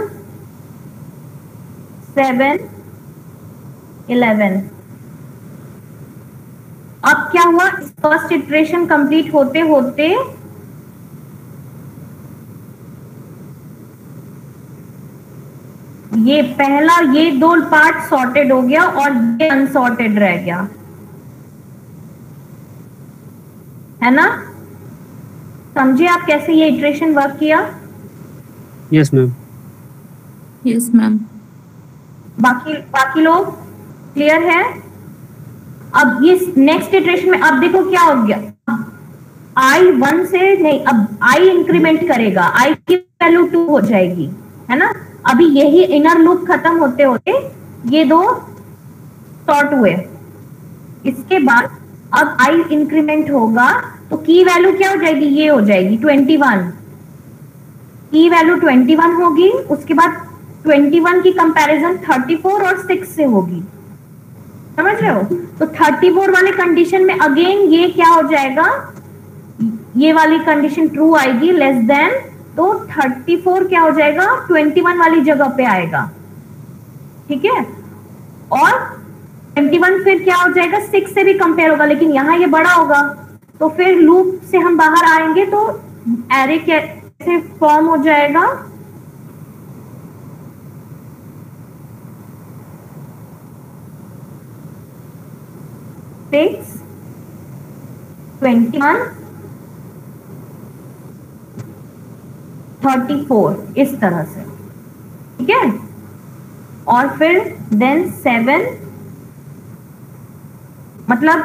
7 11। अब क्या हुआ, फर्स्ट इटरेशन कंप्लीट होते होते ये पहला, ये 2 पार्ट सॉर्टेड हो गया और ये अनसॉर्टेड रह गया, है ना? समझे आप कैसे ये इटरेशन वर्क किया?
Yes ma'am.
Yes ma'am.
बाकी लोग क्लियर है? अब ये नेक्स्ट इटरेशन में अब देखो क्या हो गया, i 1 से नहीं, अब i इंक्रीमेंट करेगा, i की वैल्यू 2 हो जाएगी, है ना? अभी यही इनर लूप खत्म होते होते ये 2 सॉर्ट हुए। इसके बाद अब i इंक्रीमेंट होगा, तो की वैल्यू क्या हो जाएगी, ये हो जाएगी 21, की वैल्यू 21 होगी। उसके बाद 21 की कंपैरिजन 34 और 6 से होगी, समझ रहे हो? तो 34 वाले कंडीशन में अगेन ये क्या हो जाएगा, ये वाली कंडीशन ट्रू आएगी, लेस देन, तो 34 क्या हो जाएगा, 21 वाली जगह पे आएगा, ठीक है। और 21 फिर क्या हो जाएगा, 6 से भी कंपेयर होगा, लेकिन यहां ये बड़ा होगा, तो फिर लूप से हम बाहर आएंगे तो एरे कैसे फॉर्म हो जाएगा, सिक्स 21 34 इस तरह से, ठीक है। और फिर देन 7, मतलब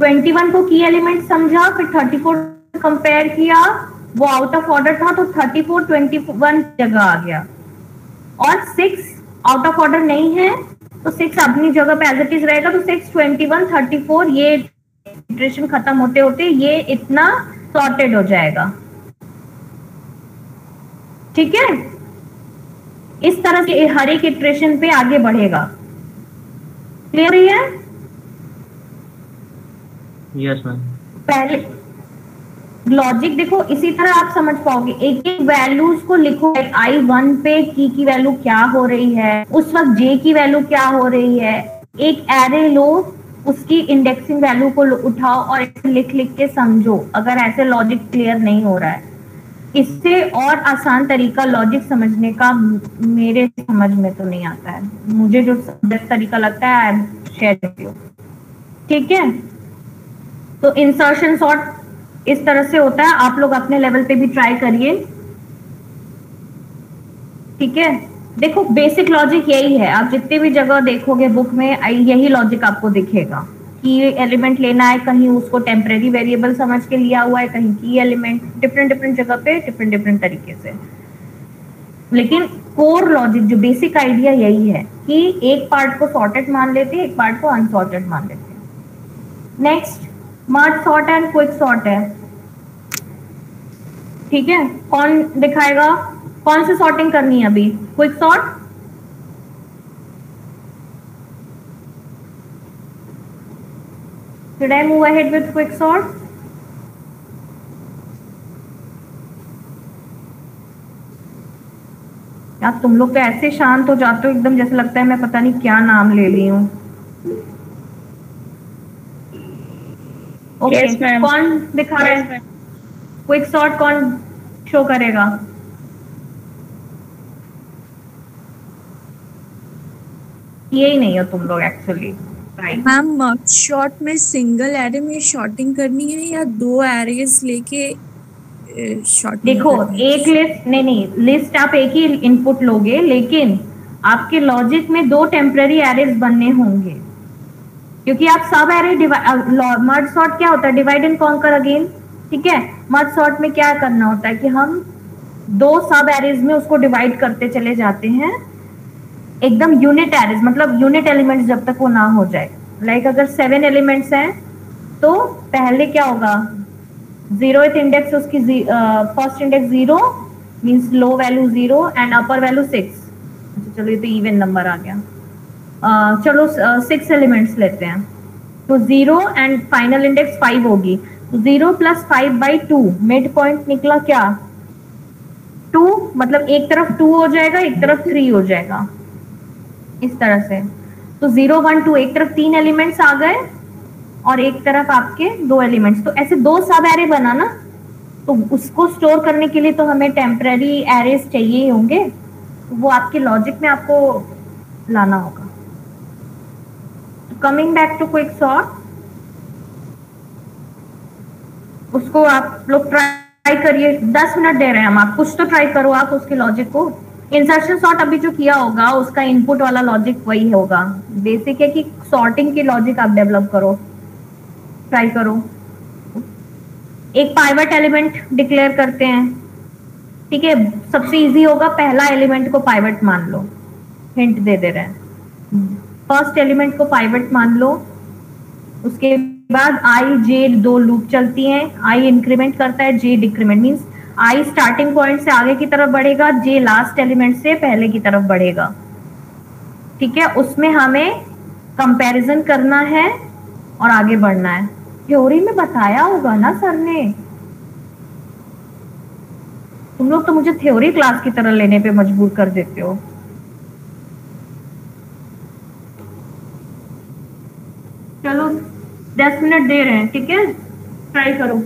21 को की एलिमेंट समझा, फिर 34 कंपेयर किया, वो आउट ऑफ ऑर्डर था तो 34 21 जगह आ गया, और 6 आउट ऑफ ऑर्डर नहीं है तो 6 अपनी जगह पे एज इट इज रहेगा, तो 6 21 34 ये इटरेशन खत्म होते होते ये इतना सॉर्टेड हो जाएगा, ठीक है। इस तरह से हर एक इटरेशन पे आगे बढ़ेगा, क्लियर है?
Yes ma'am.
पहले लॉजिक देखो, इसी तरह आप समझ पाओगे, एक एक वैल्यूज को लिखो, i1 पे की वैल्यू क्या हो रही है, उस वक्त j की वैल्यू क्या हो रही है, एक एरे लो, उसकी इंडेक्सिंग वैल्यू को उठाओ और लिख लिख के समझो। अगर ऐसे लॉजिक क्लियर नहीं हो रहा है, इससे और आसान तरीका लॉजिक समझने का मेरे समझ में तो नहीं आता है, मुझे जो बेस्ट तरीका लगता है आई शेयर करती हूँ, ठीक है। तो इंसर्शन सॉर्ट इस तरह से होता है, आप लोग अपने लेवल पे भी ट्राई करिए, ठीक है। देखो बेसिक लॉजिक यही है, आप जितने भी जगह देखोगे बुक में यही लॉजिक आपको दिखेगा, की एलिमेंट लेना है, कहीं उसको टेम्परेरी वेरिएबल समझ के लिया हुआ है, कहीं की एलिमेंट, डिफरेंट डिफरेंट जगह पे डिफरेंट डिफरेंट तरीके से। लेकिन कोर लॉजिक जो बेसिक आइडिया यही है कि एक पार्ट को सॉर्टेड मान लेते हैं, एक पार्ट को अनसॉर्टेड मान लेते हैं। Next merge sort and quick sort है, ठीक है। कौन दिखाएगा कौन सी सॉर्टिंग करनी है अभी? Quick sort, should I move ahead with quick sort? यार तुम लोग तो ऐसे शांत हो जाते हो एकदम, जैसे लगता है मैं पता नहीं क्या नाम ले ली हूँ। ओके, कौन दिखा रहा है? क्विक सॉर्ट कौन शो करेगा? यही नहीं हो तुम लोग एक्चुअली।
मैम शॉर्ट में सिंगल एरे में शॉर्टिंग करनी है या दो एरेज लेके शॉर्टिंग?
देखो एक लिस्ट नहीं, लिस्ट आप एक ही इनपुट लोगे, लेकिन आपके लॉजिक में दो टेम्पररी एरेज बनने होंगे, क्योंकि आप सब एरे मर्ज सॉर्ट क्या होता है? डिवाइड एंड कॉन्कर अगेन, ठीक है। मर्ज सॉर्ट में क्या करना होता है कि हम दो सब एरेज में उसको डिवाइड करते चले जाते हैं, एकदम यूनिट एरेज, मतलब यूनिट एलिमेंट्स जब तक वो ना हो जाए। लाइक अगर 7 एलिमेंट्स हैं तो पहले क्या होगा? 0th इंडेक्स उसकी first index 0 means low value 0 and upper value 6। अच्छा चलो ये तो इवन नंबर आ गया। चलो 6 एलिमेंट्स लेते हैं, तो 0 एंड फाइनल इंडेक्स 5 होगी, तो 0 + 5/2 मिड पॉइंट निकला क्या? 2, मतलब एक तरफ 2 हो जाएगा, एक तरफ 3 हो जाएगा, इस तरह से। तो 0 1 2 एक तरफ 3 एलिमेंट्स आ गए और एक तरफ आपके 2 एलिमेंट्स, तो ऐसे 2 सब एरे बना ना। तो उसको स्टोर करने के लिए तो हमें टेम्पररी एरेज चाहिए होंगे, तो वो आपके लॉजिक में आपको लाना होगा। Coming back to quick sort, उसको आप लोग ट्राई करिए, 10 मिनट दे रहे हैं हम, आप कुछ तो ट्राई करो आप उसके लॉजिक को। इंसर्शन सॉर्ट अभी जो किया होगा उसका इनपुट वाला लॉजिक वही होगा। बेसिक है कि सॉर्टिंग की लॉजिक आप डेवलप करो, ट्राई करो। एक पाइवट एलिमेंट डिक्लेयर करते हैं, ठीक है। सबसे इजी होगा, पहला एलिमेंट को पाइवट मान लो, हिंट दे रहे हैं। फर्स्ट एलिमेंट को पाइवट मान लो, उसके बाद आई जे 2 लूप चलती हैं, आई इंक्रीमेंट करता है, J decrement, means I starting point से आगे की तरफ बढ़ेगा, जे लास्ट एलिमेंट से पहले की तरफ बढ़ेगा, ठीक है। उसमें हमें कंपैरिजन करना है और आगे बढ़ना है। थ्योरी में बताया होगा ना सर ने, तुम लोग तो मुझे थ्योरी क्लास की तरह लेने पे मजबूर कर देते हो। चलो 10 मिनट दे रहे हैं, ठीक है, ट्राई करो।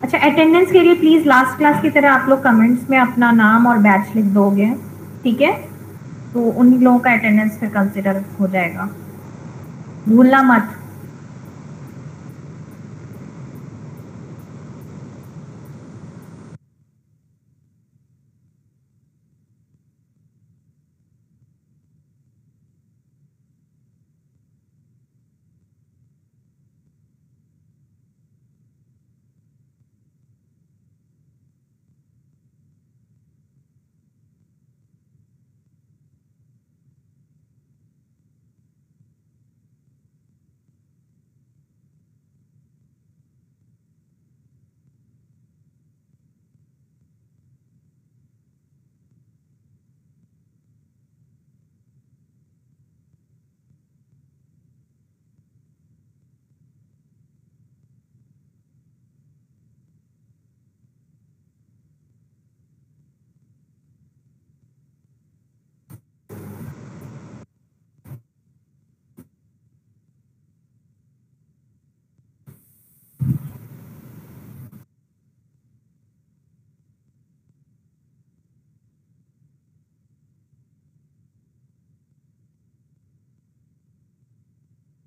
अच्छा, अटेंडेंस के लिए प्लीज लास्ट क्लास की तरह आप लोग कमेंट्स में अपना नाम और बैच लिख दोगे, ठीक है। तो उन लोगों का अटेंडेंस फिर कंसिडर हो जाएगा, भूलना मत।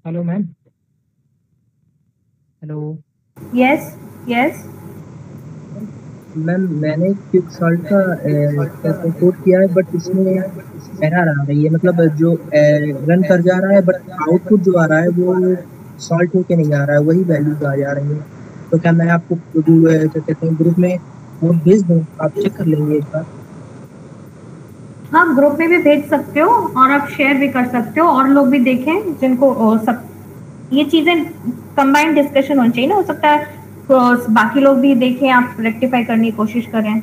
Hello ma'am. Hello
yes yes.
Ma'am, मैंने क्विक सॉल्व का कोड किया है, बट इसमें एरर आ रही है। मतलब जो रन कर जा रहा है, बट आउटपुट जो आ रहा है वो सॉल्व होके नहीं आ रहा है, वही वैल्यूज आ जा रही है। तो क्या मैं आपको क्या कहते हैं ग्रुप में कोड भेज दूँ, आप चेक कर लेंगे एक बार?
हाँ, ग्रुप में भी भेज सकते हो और आप शेयर भी कर सकते हो, और लोग भी देखें जिनको सब ये चीजें कंबाइंड डिस्कशन होनी चाहिए ना। हो सकता है तो बाकी लोग भी देखें, आप रेक्टिफाई करने की कोशिश करें।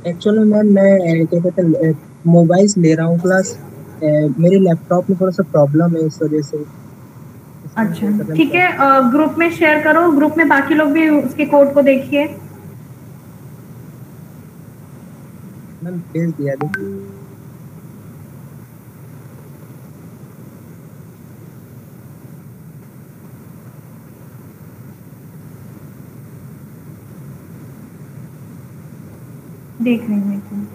एक्चुअली मैम, मैं क्या कहते हैं मोबाइल ले रहा हूँ क्लास। मेरे लैपटॉप में थोड़ा सा प्रॉब्लम है, इस वजह से।
अच्छा ठीक है, ग्रुप में शेयर करो, ग्रुप में बाकी लोग भी उसके कोड को देखिए।
मैम भेज दिया, देखिए।
देख रही हूँ एक मिनट।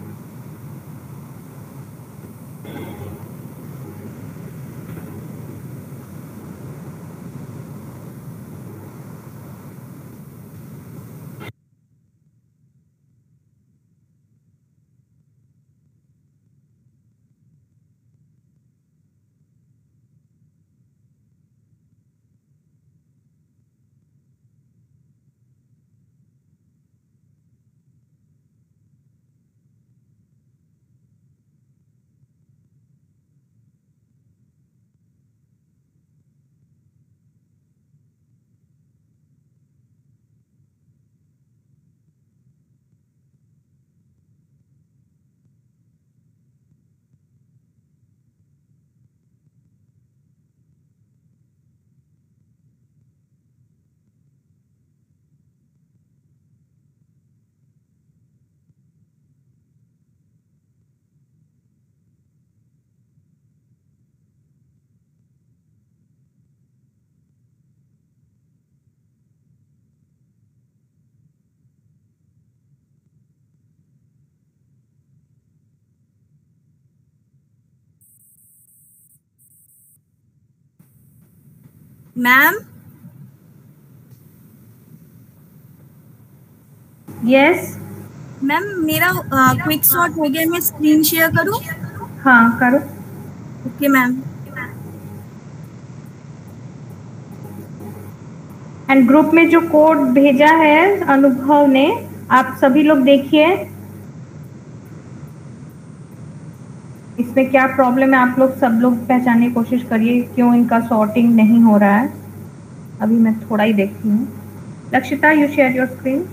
मैम
यस
मैम, मेरा क्विक सॉर्ट हो गया, मैं स्क्रीन शेयर करूं?
हाँ करो।
Okay ma'am.
एंड ग्रुप में जो कोड भेजा है अनुभव ने, आप सभी लोग देखिए इसमें क्या प्रॉब्लम है। आप लोग सब लोग पहचानने की कोशिश करिए क्यों इनका सॉर्टिंग नहीं हो रहा है। अभी मैं थोड़ा ही देखती हूँ। Lakshita, you share your screen.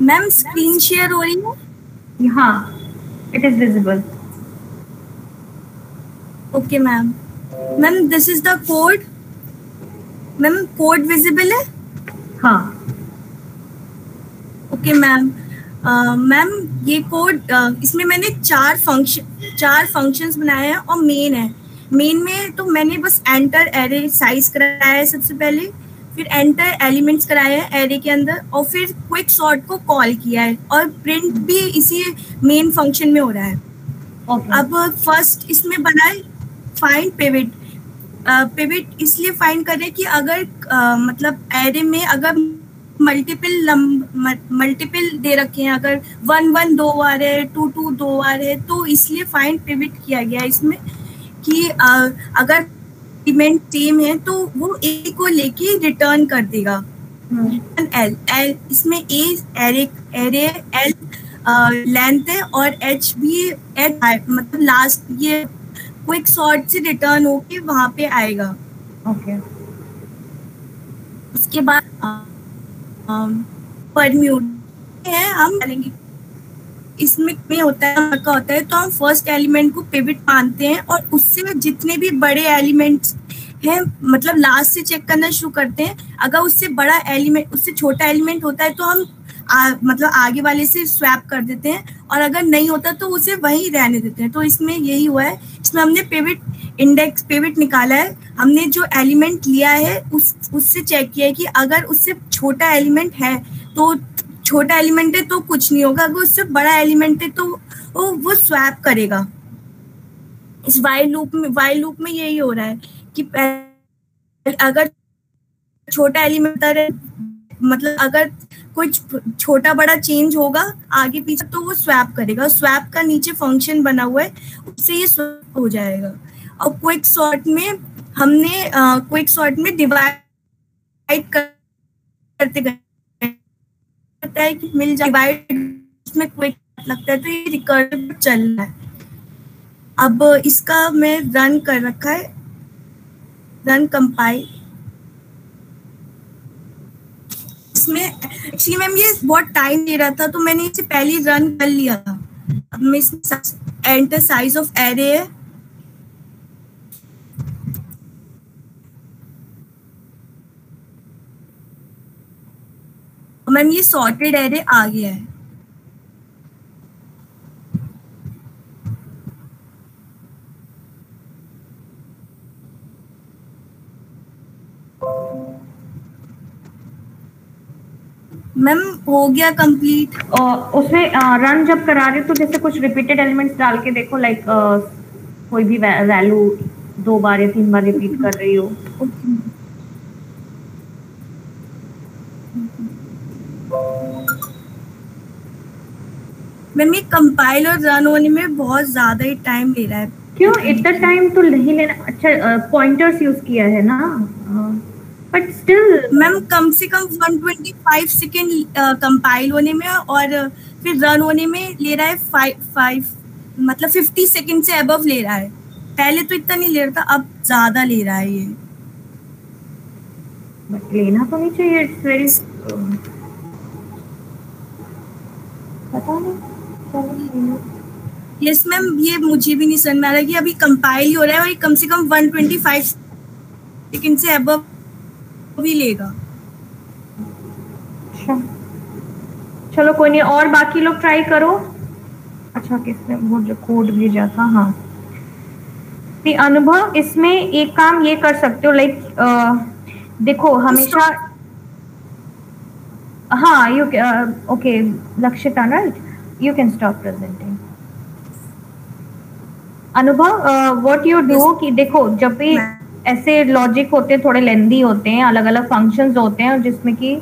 Ma'am screen share हो रही है?
हाँ, it is visible.
Okay ma'am. Ma'am this is the code. Ma'am code visible है?
हाँ।
Okay ma'am. मैम ये कोड, इसमें मैंने चार फंक्शंस बनाए हैं और मेन है। मेन में तो मैंने बस एंटर एरे साइज कराया है सबसे पहले, फिर एंटर एलिमेंट्स कराया है एरे के अंदर, और फिर क्विक सॉर्ट को कॉल किया है, और प्रिंट भी इसी मेन फंक्शन में हो रहा है। अब फर्स्ट इसमें बना है फाइंड पिवट। पिवट इसलिए फाइंड कर रहे हैं कि अगर मतलब एरे में अगर मल्टीपल दे रखे हैं, अगर 1 1 2 बार है, 2 2 2 बार है, तो इसलिए फाइंड पिवट किया गया इसमें कि अगर एलिमेंट सेम है तो वो ए को लेके रिटर्न कर देगा। एल एल इसमें ए एरे एल लेंथ है और एच भी एट मतलब लास्ट ये क्विक सॉर्ट से रिटर्न होके वहां पे आएगा।
ओके
उसके बाद परम्यूट है हम डालेंगे। इसमें में होता है का होता है तो हम फर्स्ट एलिमेंट को पिवट मानते हैं और उससे जितने भी बड़े एलिमेंट्स हैं मतलब लास्ट से चेक करना शुरू करते हैं। अगर उससे बड़ा एलिमेंट उससे छोटा एलिमेंट होता है तो हम मतलब आगे वाले से स्वैप कर देते हैं और अगर नहीं होता तो उसे वहीं रहने देते हैं। तो इसमें यही हुआ है। इसमें हमने पिवट निकाला है। हमने जो एलिमेंट लिया है उससे चेक किया है कि अगर उससे छोटा एलिमेंट है तो छोटा एलिमेंट है तो कुछ नहीं होगा, अगर उससे बड़ा एलिमेंट है तो वो स्वैप करेगा। इस वाइल लूप में यही हो रहा है कि अगर छोटा एलिमेंट मतलब अगर कुछ छोटा बड़ा चेंज होगा आगे पीछे तो वो स्वैप करेगा। स्वैप का नीचे फंक्शन बना हुआ है उससे ये स्वैप हो जाएगा। और क्विक सॉर्ट में हमने क्विक सॉर्ट में डिवाइड करते गए है कि मिल जाए डिवाइड में क्विक लगता है तो ये रिकर्सिव चल रहा है। अब इसका मैं रन कर रखा है, रन कंपाइल। इसमें एक्चुअली मैम ये बहुत टाइम ले रहा था तो मैंने इसे पहले ही रन कर लिया था। अब मैं इसमें एंटर साइज ऑफ एरे है मैम ये सॉर्टेड एरे आ गया है। मैम हो गया कंप्लीट।
उसमें रन जब करा रहे हो तो जैसे कुछ रिपीटेड एलिमेंट्स डाल के देखो लाइक कोई भी वैल्यू 2 बार या 3 बार रिपीट कर रही हो।
मैम ये कंपाइल और रन होने में बहुत ज्यादा ही टाइम ले रहा है।
क्यों इतना टाइम तो नहीं लेना। अच्छा पॉइंटर्स यूज किया है ना बट स्टिल
मैम कम से कम 125 सेकेंड कंपाइल होने में और फिर रन होने में ले रहा है 5 मतलब 50 सेकेंड से अबव ले रहा है। पहले तो इतना नहीं ले रहा था, अब ज्यादा ले रहा है ये।
बट लेना तो नहीं चाहिए। इट्स वेरी पता नहीं।
यस मैम ये मुझे भी नहीं समझ में आ रहा कि अभी कंपाइल ही हो रहा है और ये कम से कम 125 सेकेंड से अबव भी लेगा।
अच्छा चलो कोई नहीं और बाकी लोग ट्राई करो। अच्छा किसने वो जो कोड भेजा था। हाँ अनुभव इसमें एक काम ये कर सकते हो लाइक देखो हमेशा हाँ you okay Lakshita right you can stop presenting. अनुभव व्हाट यू डू कि देखो जब भी ऐसे लॉजिक होते हैं थोड़े लेंदी होते हैं, अलग अलग फंक्शंस होते हैं जिसमें कि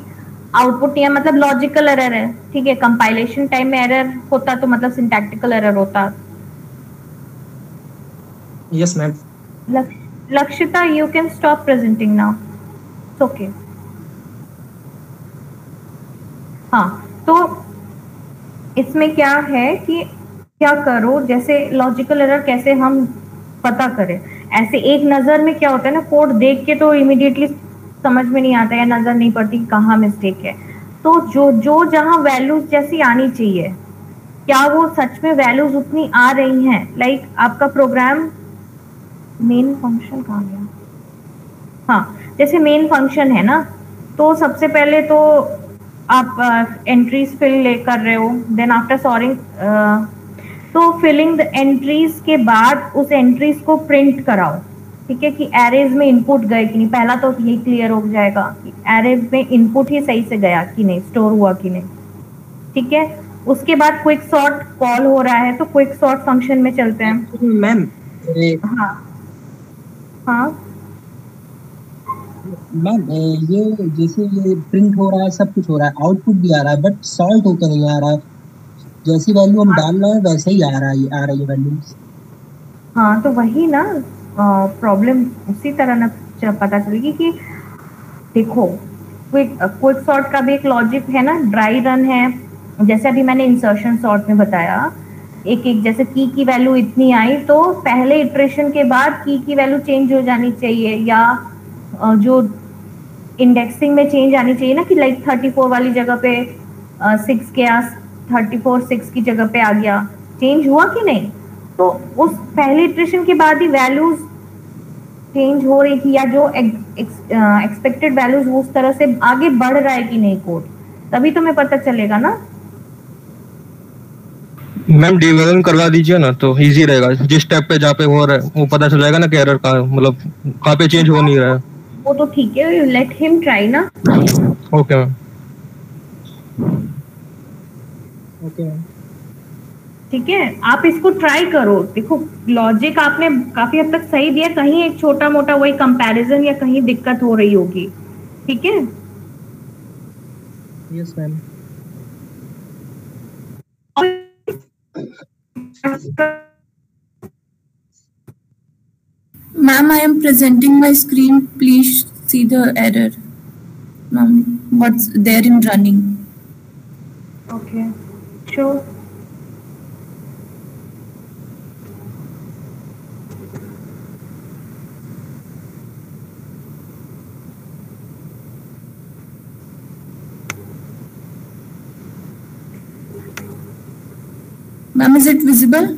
आउटपुट या मतलब लॉजिकल एरर है, ठीक है। कंपाइलेशन टाइम में एरर होता तो मतलब सिंटैक्टिकल एरर होता।
Yes ma'am.
Lakshita you can stop presenting now, it's okay. हाँ तो इसमें क्या है कि क्या करो जैसे लॉजिकल एरर कैसे हम पता करें। ऐसे एक नजर में क्या होता है ना कोड देख के तो इमीडिएटली समझ में नहीं आता या नजर नहीं पड़ती कि कहाँ मिस्टेक है। तो जो जहाँ वैल्यूज जैसी आनी चाहिए क्या वो सच में वैल्यूज उतनी आ रही हैं। लाइक आपका प्रोग्राम मेन फंक्शन कहाँ गया। हाँ जैसे मेन फंक्शन है ना तो सबसे पहले तो आप एंट्रीज फिल कर रहे हो। देन आफ्टर सॉर्टिंग तो फिलिंग द एंट्रीज के बाद उस एंट्रीज को प्रिंट कराओ, ठीक है कि एरेज में इनपुट गए कि नहीं। पहला तो ये क्लियर हो जाएगा कि एरेज में इनपुट ही सही से गया कि नहीं, स्टोर हुआ कि नहीं, ठीक है। उसके बाद क्विक सॉर्ट कॉल हो रहा है तो क्विक सॉर्ट फंक्शन में चलते हैं
मैम।
हाँ हाँ
मैम ये जैसे ये प्रिंट हो रहा है सब कुछ हो रहा है आउटपुट भी आ रहा है बट सॉल्ट होकर नहीं आ रहा है। जैसी वैल्यू हम डाल रहे हैं वैसे ही आ रही है वैल्यूज।
हाँ तो वही ना प्रॉब्लम उसी तरह ना पता चलेगी कि देखो क्विक सॉर्ट का भी एक लॉजिक है ना, ड्राई रन है, जैसे अभी मैंने इंसर्शन सॉर्ट में बताया, एक एक जैसे की वैल्यू इतनी आई तो पहले इटरेशन के बाद की वैल्यू चेंज हो जानी चाहिए, या जो इंडेक्सिंग में चेंज आनी चाहिए ना कि लाइक 34 वाली जगह पे 6 के 34 6 की जगह पे आ गया, चेंज हुआ कि नहीं? तो उस पहले इटरेशन के बाद ही वैल्यूज चेंज हो रही थी, या जो एक्सपेक्टेड वैल्यूज उस तरह से आगे बढ़ रहा है कि नहीं कोड, तभी तुम्हें पता चलेगा ना।
मैम डिवीजन करवा दीजिए ना तो इजी रहेगा, जिस स्टेप पे जहाँ पे हो रहा है वो पता चल जाएगा ना कि एरर कहाँ मतलब कहाँ पे चेंज हो नहीं रहा है।
वो तो ठीक है, लेट हिम ट्राई ना।
Okay ma'am.
Okay ma'am.
ठीक है, आप इसको ट्राई करो, देखो लॉजिक आपने काफी हद तक सही दिया, कहीं एक छोटा मोटा वही कंपैरिजन या कहीं दिक्कत हो रही होगी, ठीक है?
Yes ma'am.
Ma'am, I am presenting my screen. Please see the error. Ma'am, what's there in running?
Okay, sure.
Ma'am, is it visible?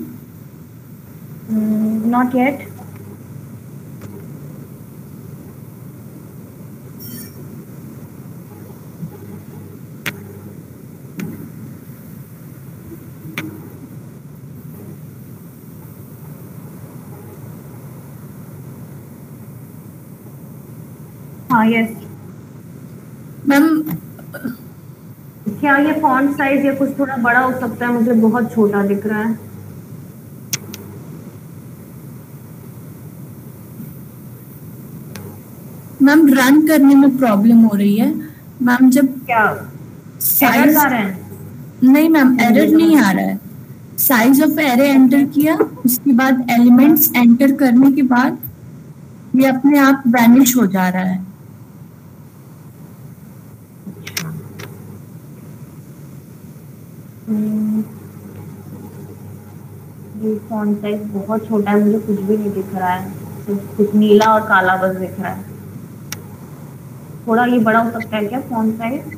Not yet. हाँ यस
मैम,
क्या ये फॉन्ट साइज या कुछ थोड़ा बड़ा हो सकता है? मुझे बहुत छोटा दिख रहा है।
मैम रन करने में प्रॉब्लम हो रही है मैम, जब
क्या
साइज
आ रहा है?
नहीं मैम, एरर नहीं आ रहा है। साइज ऑफ एरे एंटर किया, उसके बाद एलिमेंट्स एंटर करने के बाद ये अपने आप वैनिश हो जा रहा है।
ये फॉन्ट साइज बहुत छोटा है, मुझे कुछ भी नहीं दिख रहा है, सिर्फ कुछ नीला और काला बस दिख रहा है। थोड़ा ये बड़ा हो सकता है क्या फॉन्ट साइज?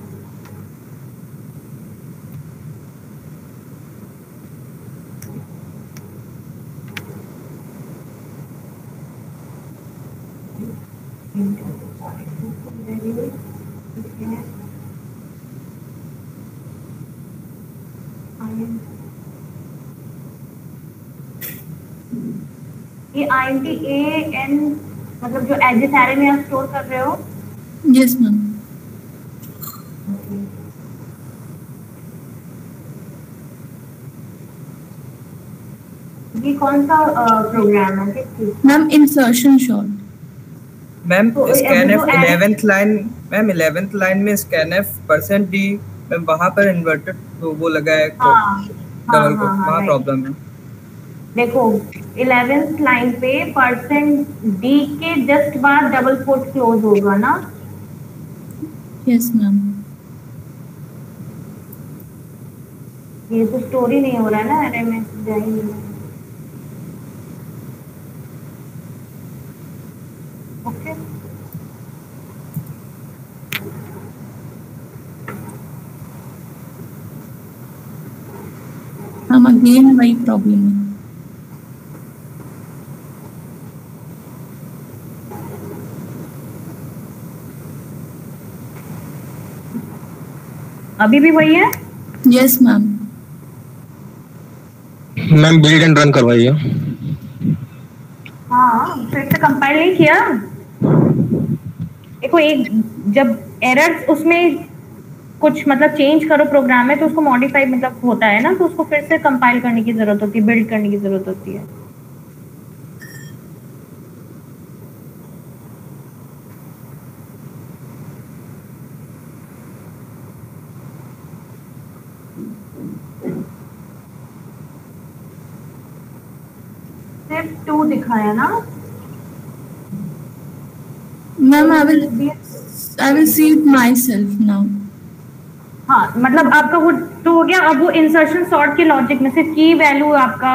ये INT मतलब जो एजेस एरे में आप स्टोर कर रहे हो?
Yes ma'am.
ये कौन सा प्रोग्राम है?
Ma'am insertion short.
मैम
तो
स्कैनएफ
जो
11th line, ma'am 11th line में स्कैनएफ %d मैम वहाँ पर इन्वर्टेड तो वो लगा है डबल को, वहाँ प्रॉब्लम है।
देखो 11th लाइन पे %d के जस्ट बाद डबल कोट क्लोज होगा ना?
Yes ma'am.
ये तो स्टोरी नहीं हो रहा है ना एरे में, जाएंगे। ओके
हम अगेन वही प्रॉब्लम है।
अभी भी वही है?
Yes ma'am.
Ma'am build and run करवाइए।
हाँ फिर से कंपाइल नहीं किया। देखो एक जब एरर उसमें कुछ मतलब चेंज करो प्रोग्राम में तो उसको मॉडिफाई मतलब होता है ना, तो उसको फिर से कंपाइल करने की जरूरत होती है, बिल्ड करने की जरूरत होती है। सिर्फ 2 दिखाया ना
ma'am I will see it my self now.
हाँ मतलब आपका वो तो हो गया। अब वो इंसर्शन सॉर्ट के लॉजिक में से की वैल्यू आपका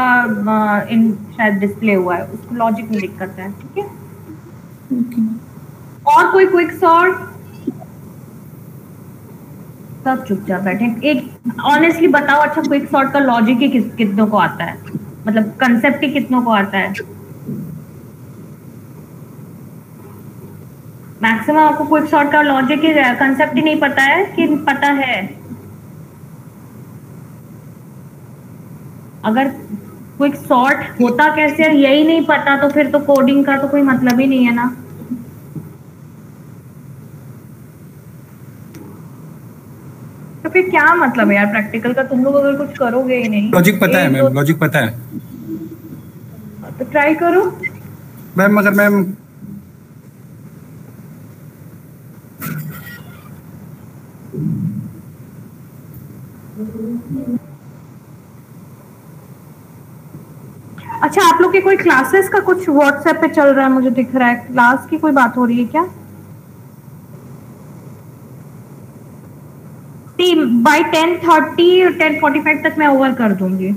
इन शायद डिस्प्ले हुआ है, उसको लॉजिक में दिक्कत है। ठीक है, और कोई क्विक सॉर्ट? सब चुपचाप बैठे। एक ऑनेस्टली बताओ, अच्छा क्विक सॉर्ट का लॉजिक ही कितनों को आता है, मतलब कंसेप्ट ही कितनों को आता है? मैक्सिमम आपको क्विक सॉर्ट का लॉजिक ही कंसेप्ट ही नहीं पता है कि पता है? अगर क्विक सॉर्ट होता कैसे है यही नहीं पता तो फिर तो कोडिंग का तो कोई मतलब ही नहीं है ना। तो फिर क्या मतलब है यार प्रैक्टिकल का, तुम लोग अगर कुछ करोगे ही नहीं।
लॉजिक पता है मैम, लॉजिक पता है
तो ट्राई करो
मैम। अगर मैम
अच्छा, आप लोग के कोई क्लासेस का कुछ व्हाट्सएप पे चल रहा है, मुझे दिख रहा है क्लास की कोई बात हो रही है क्या? बाय 10:30 10:45 तक मैं ओवर कर दूंगी।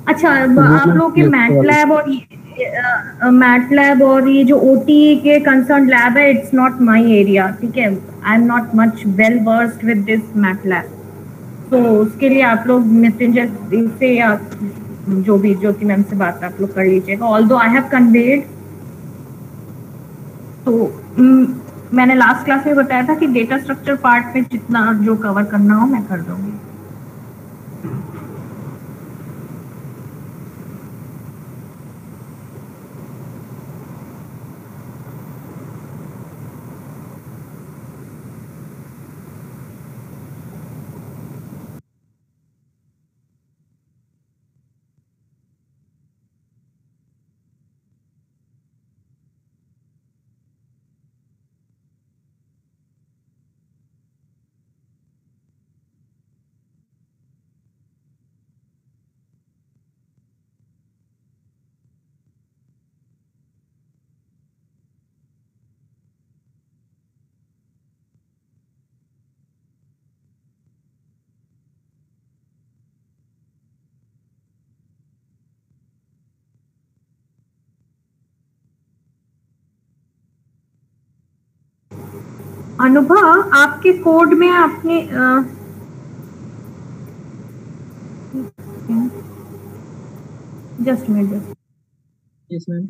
अच्छा, आप लोग के मैटलैब और ये जो ओटी के कंसर्न लैब है, इट्स नॉट माय एरिया। ठीक है, I am not much well versed with this MATLAB. तो उसके लिए आप लोग मृत्युंजय से या जो भी ज्योति मैम से बात आप लोग कर लीजिएगा। ऑल्दो आई हैव कन्वेड, तो मैंने लास्ट क्लास में बताया था कि डेटा स्ट्रक्चर पार्ट में जितना जो कवर करना हो मैं कर दूंगी। अनुभव, आपके कोड में आपने जस्ट मिनट।
Yes ma'am.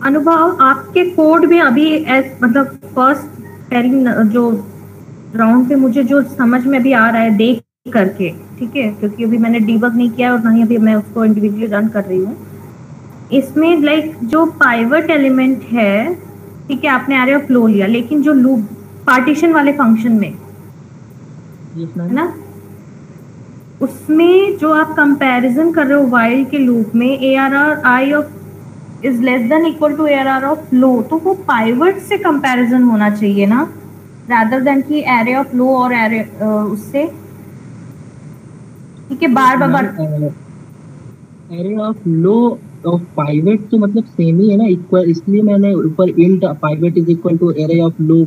अनुभव, आपके कोड में अभी मतलब फर्स्ट पेरिंग जो राउंड पे मुझे जो समझ में अभी आ रहा है देख करके, ठीक है, क्योंकि अभी मैंने डीबग नहीं किया और ना ही अभी मैं उसको इंडिविजुअली रन कर रही हूँ, इसमें लाइक जो पाइवट एलिमेंट है, ठीक है, आपने एरे ऑफ फ्लो लिया, लेकिन जो लूप पार्टीशन वाले फंक्शन में है ना, उसमें जो आप कंपैरिजन कर रहे हो वाइल के लूप में ARR I of is less than equal to ARR of low, तो वो पाइवट से कंपैरिजन होना चाहिए ना, रादर देन कि एरे ऑफ लो और एरे उससे, ठीक है, बार बार
array of low of pivot तो मतलब सेम ही है ना, इक्वल, इसलिए मैंने ऊपर int pivot is equal to array of low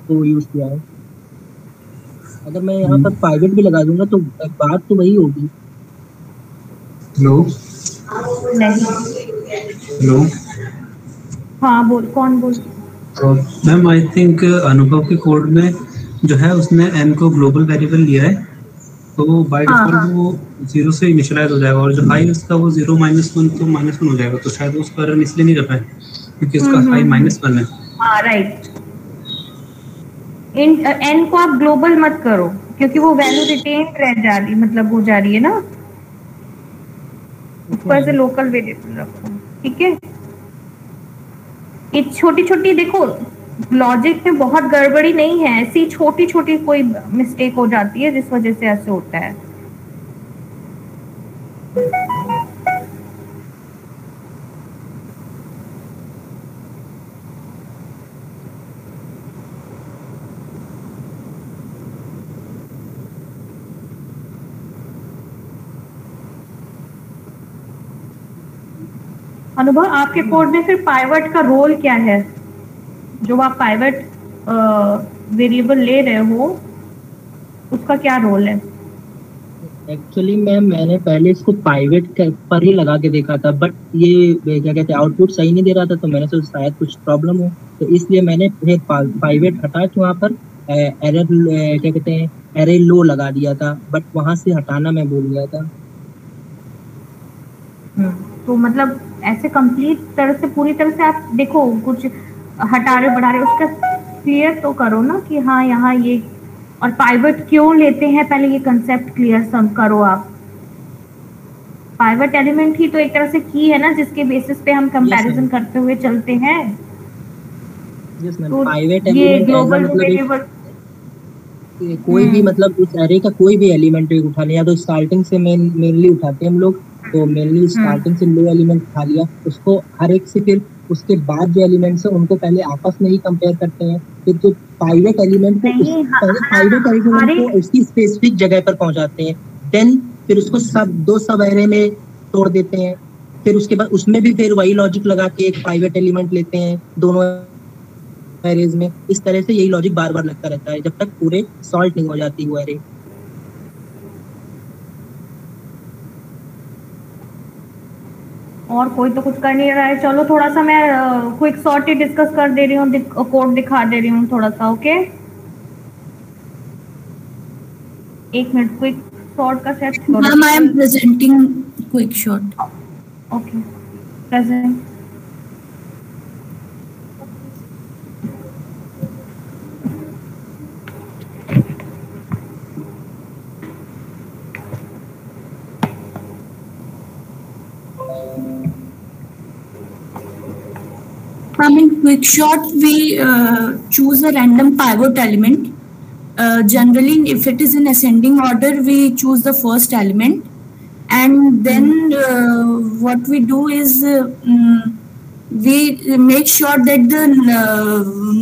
को यूज किया है। अगर मैं यहाँ पर पाइवट भी लगा दूंगा तो बात तो वही होगी।
लो
नहीं,
लो
हाँ बोल, कौन बोल?
तो मैम आई थिंक अनुभव के कोड में जो है उसने n को ग्लोबल वेरिएबल लिया है, तो बाय डिफॉल्ट वो 0 से इनिशियलाइज हो जाएगा, और जो हाई उसका वो 0 -1 तो -1 हो जाएगा, तो शायद उसका रन इसलिए नहीं कर पाए क्योंकि उसका हाई -1 है।
हाँ राइट, इन n को आप ग्लोबल मत करो क्योंकि वो वैल्यू रिटेन रह जा रही, मतलब हो जा रही है ना, उसको ऐसे लोकल वेरिएबल रखो, ठीक है। ये छोटी छोटी देखो लॉजिक में बहुत गड़बड़ी नहीं है, ऐसी छोटी छोटी कोई मिस्टेक हो जाती है जिस वजह से ऐसे होता है। अनुभव, आपके कोड में फिर पाइवट का रोल क्या है? जो आप पाइवट वेरिएबल ले रहे हो उसका क्या रोल है?
एक्चुअली मैंने पहले इसको पाइवट पर ही लगा के देखा था, बट ये क्या कहते हैं आउटपुट सही नहीं दे रहा था, तो मैंने सोचा शायद कुछ प्रॉब्लम हो, तो इसलिए मैंने फिर पाइवट हटा के वहाँ पर एरर क्या कहते हैं एरे लो लगा दिया था, बट वहाँ से हटाना मैं भूल गया था।
तो मतलब ऐसे कंप्लीट तरह से पूरी तरह से आप देखो, कुछ हटा रहे बढ़ा रहे उसका क्लियर तो करो ना कि हाँ यहाँ ये, और पाइवट क्यों लेते हैं पहले ये कंसेप्ट क्लियर सब करो आप। पाइवट एलिमेंट ही तो एक तरह से की है ना जिसके बेसिस पे हम कंपैरिजन करते हुए चलते हैं।
तो पाइवट एलिमेंट
ग्लोबल
मतलब कोई भी मतलब उस एरे का कोई भी एलिमेंट उठा लिया, तो स्टार्टिंग से मेनली उठाते हैं हम लोग, तो मेनली स्टार्टिंग से लो एलिमेंट उठा लिया, उसको हर एक से फिर उसके बाद जो एलिमेंट्स है उनको पहले आपस में ही कंपेयर करते हैं, फिर जो पाइवट एलिमेंट को उसकी स्पेसिफिक जगह पर पहुंचाते हैं, देन फिर उसको दो सब एरे में तोड़ देते हैं, फिर उसके बाद उसमें भी फिर वही लॉजिक लगा के एक प्राइवेट एलिमेंट लेते हैं दोनों एरेज में। इस तरह से यही लॉजिक बार बार लगता रहता है जब तक पूरे सॉल्व नहीं हो जाती वो एरे।
और कोई तो कुछ कर नहीं रहा है। चलो थोड़ा सा मैं क्विक सॉर्ट ही डिस्कस कर दे रही हूँ, कोड दिखा दे रही हूँ थोड़ा सा। ओके, एक मिनट, क्विक सॉर्ट का set.
Ma'am I am presenting quick sort.
Okay, present.
In QuickShot, we choose a random pivot element. Generally, if it is in ascending order, we choose the first element, and then what we do is we make sure that the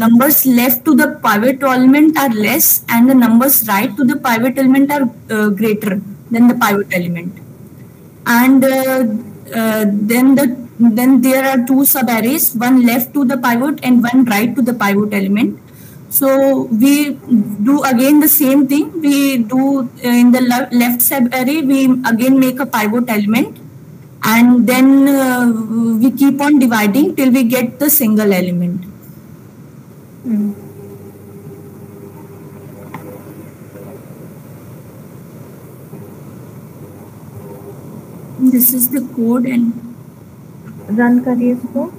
numbers left to the pivot element are less, and the numbers right to the pivot element are greater than the pivot element, and then there are two subarrays, one left to the pivot and one right to the pivot element. So we do again the same thing. We do in the left subarray, we again make a pivot element, and then we keep on dividing till we get the single element. This is the code, and
run करिए इसको।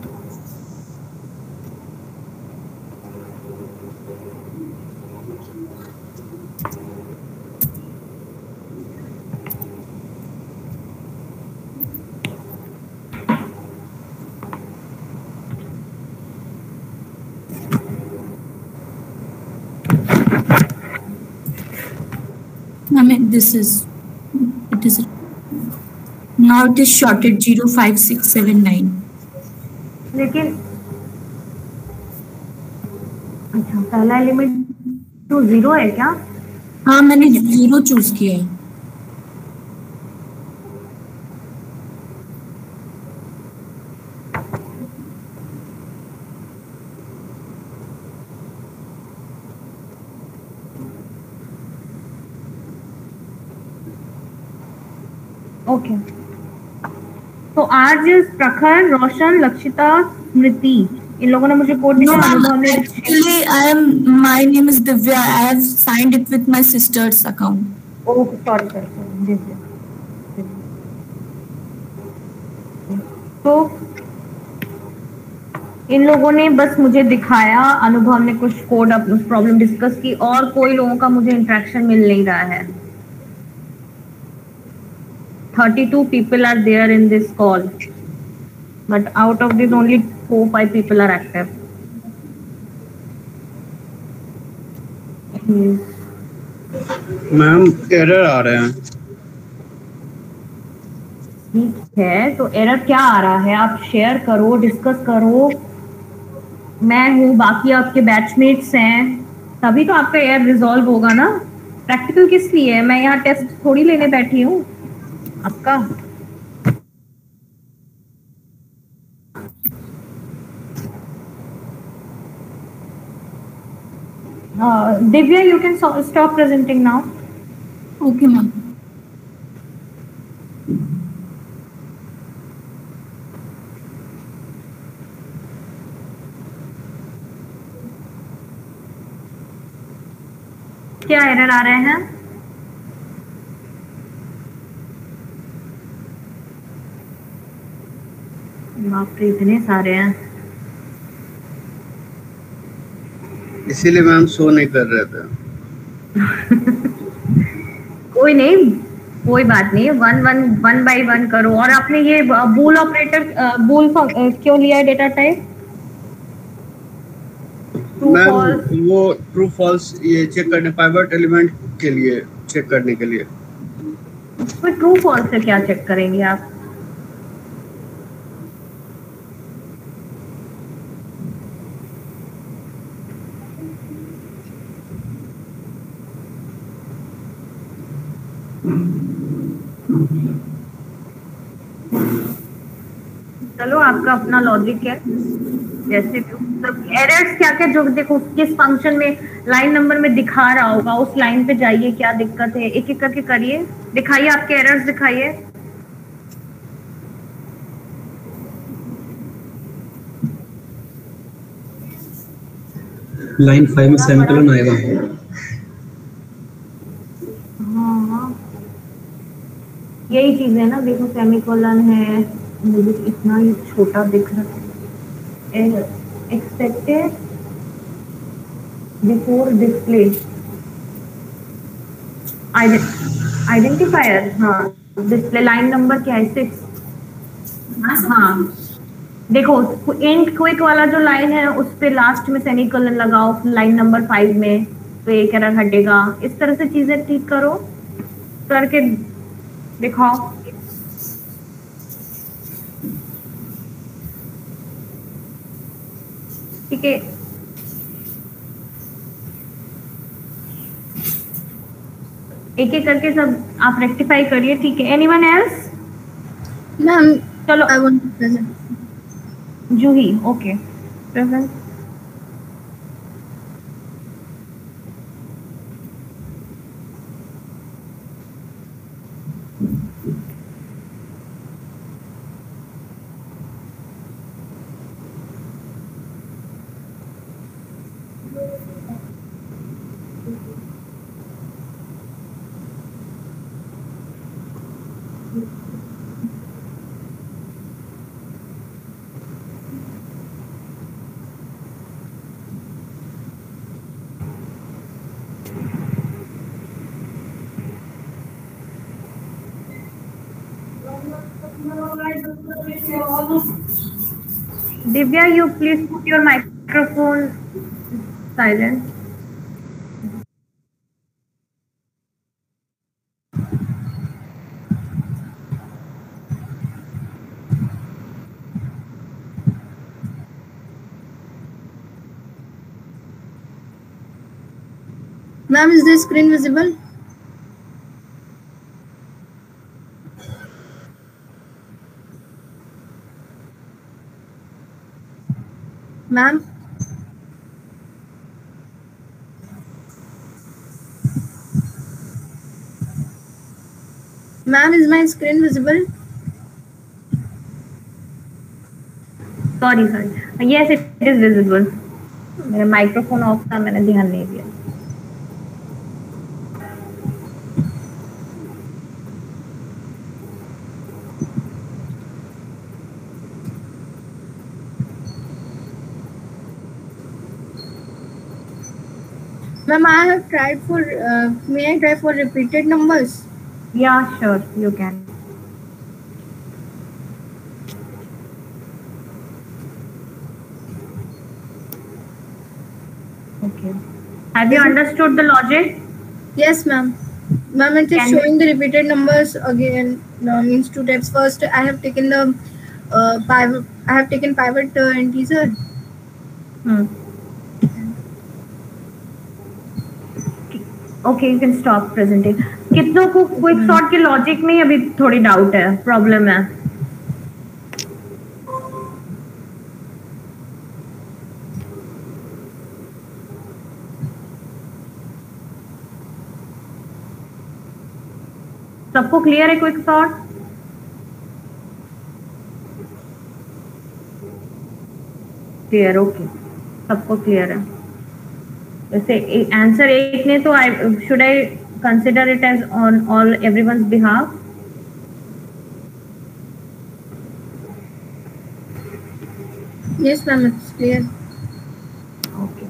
This is it is now it is shorted 05679.
लेकिन अच्छा पहला element तो 0 है क्या?
हाँ मैंने 0 चूज किया है।
ओके तो आज प्रखर, रोशन, लक्षिता, स्मृति इन लोगों ने मुझे कोड दिया।
Actually, my name is Divya. I have signed it with my sister's account.
Oh, sorry. तो इन लोगों ने बस मुझे दिखाया, अनुभव ने कुछ कोड प्रॉब्लम डिस्कस की और कोई लोगों का मुझे इंटरेक्शन मिल नहीं रहा है। 32 people are there in this call, but out of this only 4-5 people are active.
Ma'am error आ रहे हैं।
ठीक है तो एरर क्या आ रहा है आप शेयर करो, डिस्कस करो। मैं हूँ, बाकी आपके बैचमेट्स हैं, तभी तो आपका एरर रिजॉल्व होगा ना। प्रैक्टिकल किस लिए है? मैं यहाँ टेस्ट थोड़ी लेने बैठी हूँ आपका। Divya you can stop presenting now.
Okay ma'am.
क्या एरर आ रहे हैं? बाप रे इतने सारे हैं।
इसीलिए मैम शो नहीं कर रहे थे।
कोई नहीं, कोई बात नहीं, वन बाय वन करो। और आपने ये बूल ऑपरेटर क्यों लिया है डेटा टाइप?
मैम वो ट्रू फॉल्स ये चेक करने, पाइवट एलिमेंट के लिए चेक करने के लिए।
उसमें ट्रू फॉल्स से क्या चेक करेंगे आप? चलो आपका अपना लॉजिक है, जैसे भी एरर्स क्या क्या जो देखो किस फंक्शन में लाइन नंबर में दिखा रहा होगा उस लाइन पे जाइए, क्या दिक्कत है एक एक करके करिए, दिखाइए आपके एरर्स दिखाइए।
लाइन 5 में सेमीकोलन आएगा।
हाँ यही चीज है ना, देखो सेमीकोलन है, मुझे इतना ही छोटा दिख रहा है। एक्सपेक्टेड बिफोर डिस्प्ले आइडेंटिफायर, हाँ डिस्प्ले लाइन नंबर क्या है 6। हाँ देखो एंड क्विक वाला जो लाइन है उस पे लास्ट में सेमीकोलन लगाओ लाइन नंबर 5 में, तो एक एरर हटेगा। इस तरह से चीजें ठीक करो, करके दिखाओ। ठीक है एक एक करके सब आप रेक्टिफाई करिए। ठीक है, एनीवन एल्स?
मैम
चलो
I want to present.
Juhi okay present. Divya, you please put your microphone silent.
Ma'am, is the screen visible? Ma'am? Ma'am, is my screen visible?
Sorry. Yes, it is visible. मेरा microphone of था, मैंने ध्यान नहीं दिया.
Ma'am, I have tried for. May I try for repeated numbers?
Yeah, sure, you can. Okay. Have you understood the logic?
Yes, ma'am. Ma'am, it is showing the repeated numbers again. Means two types. First, I have taken the pivot. I have taken pivot integer.
Okay, you can stop presenting. कितनों को quick sort के logic में अभी थोड़ी doubt है, problem है? सबको clear है क्विक सॉर्ट? क्लियर, ओके, सबको क्लियर है. वैसे आंसर एक ने तो should I consider it as on all everyone's behalf?
Yes ma'am, it's clear.
Okay,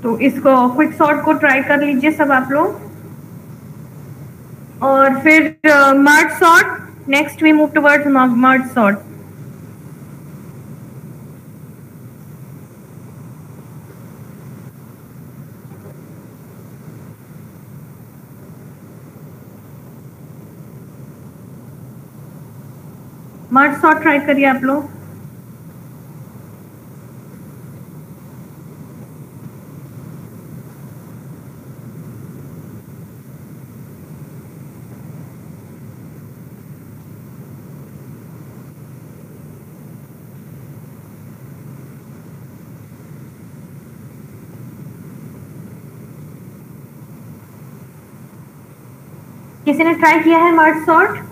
तो इसको क्विक सॉर्ट को ट्राई कर लीजिए सब आप लोग. और फिर merge sort, next we move towards merge sort. Merge sort try करिए आप लोग. किसी ने ट्राई किया है मर्ज सॉर्ट?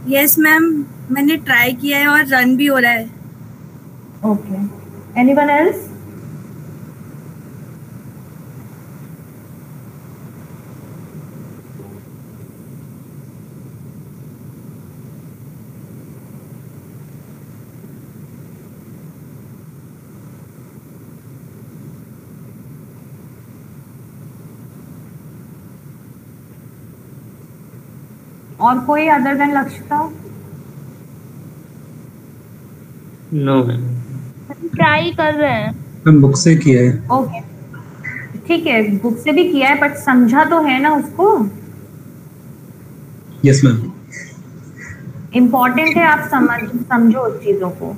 यस मैम, मैंने ट्राई किया है और रन भी हो रहा है.
Okay, anyone else? और कोई other than Lakshita?
No ma'am,
try कर रहे हैं.
हम बुक से किया है.
ओके, ठीक है, बुक से भी किया है, बट समझा तो है ना उसको?
Yes ma'am.
इम्पोर्टेंट है आप समझो उस चीजों को.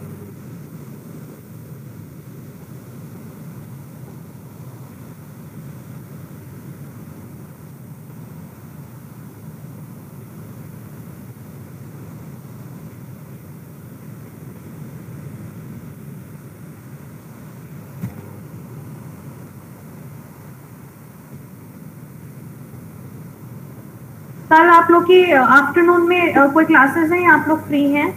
कल आप लोग की आफ्टरनून में कोई क्लासेस हैं या आप लोग फ्री हैं?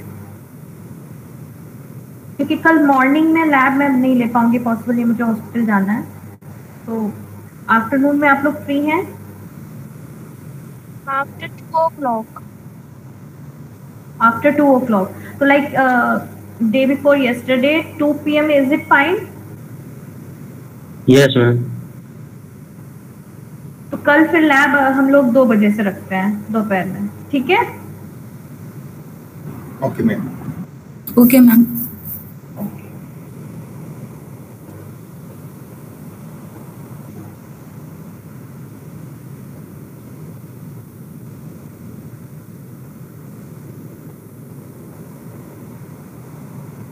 क्योंकि कल मॉर्निंग में लैब में नहीं ले पाऊंगी, पॉसिबल है, मुझे हॉस्पिटल जाना है. तो आफ्टरनून में आप लोग फ्री हैं?
After 2 o'clock.
after 2 o'clock. So like day before yesterday, 2 p.m. is it fine?
Yes, ma'am.
तो कल फिर लैब हम लोग 2 बजे से रखते हैं दोपहर में, ठीक है?
Okay ma'am.
Okay ma'am.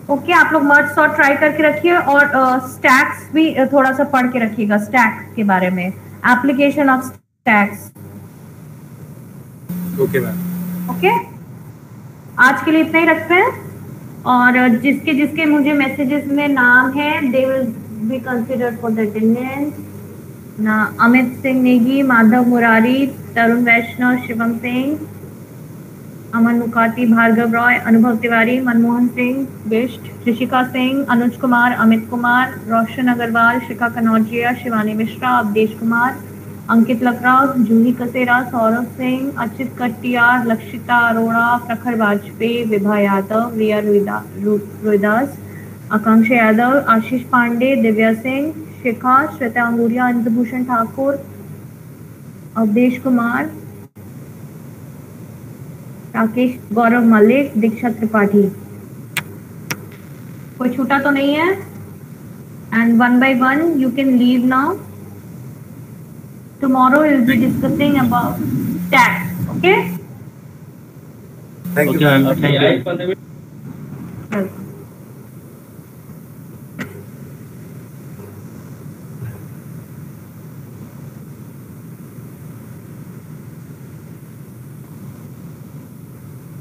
Okay आप लोग मर्ज सॉर्ट ट्राई करके रखिए और स्टैक्स भी थोड़ा सा पढ़ के रखिएगा, स्टैक के बारे में, application of stacks.
Okay ma'am.
Okay आज के लिए इतना ही रखते हैं और जिसके जिसके मुझे मैसेजेस में नाम है they will be considered for the attendance ना। अमित सिंह नेगी, माधव मुरारी, तरुण वैष्णव, शिवम सिंह, अमन मुकाती, भार्गव रॉय, अनुभव तिवारी, मनमोहन सिंह बिष्ट, ऋषिका सिंह, अनुज कुमार, अमित कुमार, रोशन अग्रवाल, शिखा कनौजिया, शिवानी मिश्रा, अवधेश कुमार, अंकित लखराव, जूही कसेरा, सौरभ सिंह, अचित कटियार, लक्षिता अरोड़ा, प्रखर वाजपेयी, विभा यादव, रिया रोहिदास, आकांक्षा यादव, आशीष पांडे, दिव्या सिंह, शिखा, श्वेता अंगूरिया, इंद्रभूषण ठाकुर, अवधेश कुमार, राकेश, गौरव मलिक, दीक्षा त्रिपाठी। कोई छूटा तो नहीं है? And 1 by 1 you can leave now. Tomorrow we'll be discussing about stats. Okay?
Thank you.
Okay, ma'am. Thank you.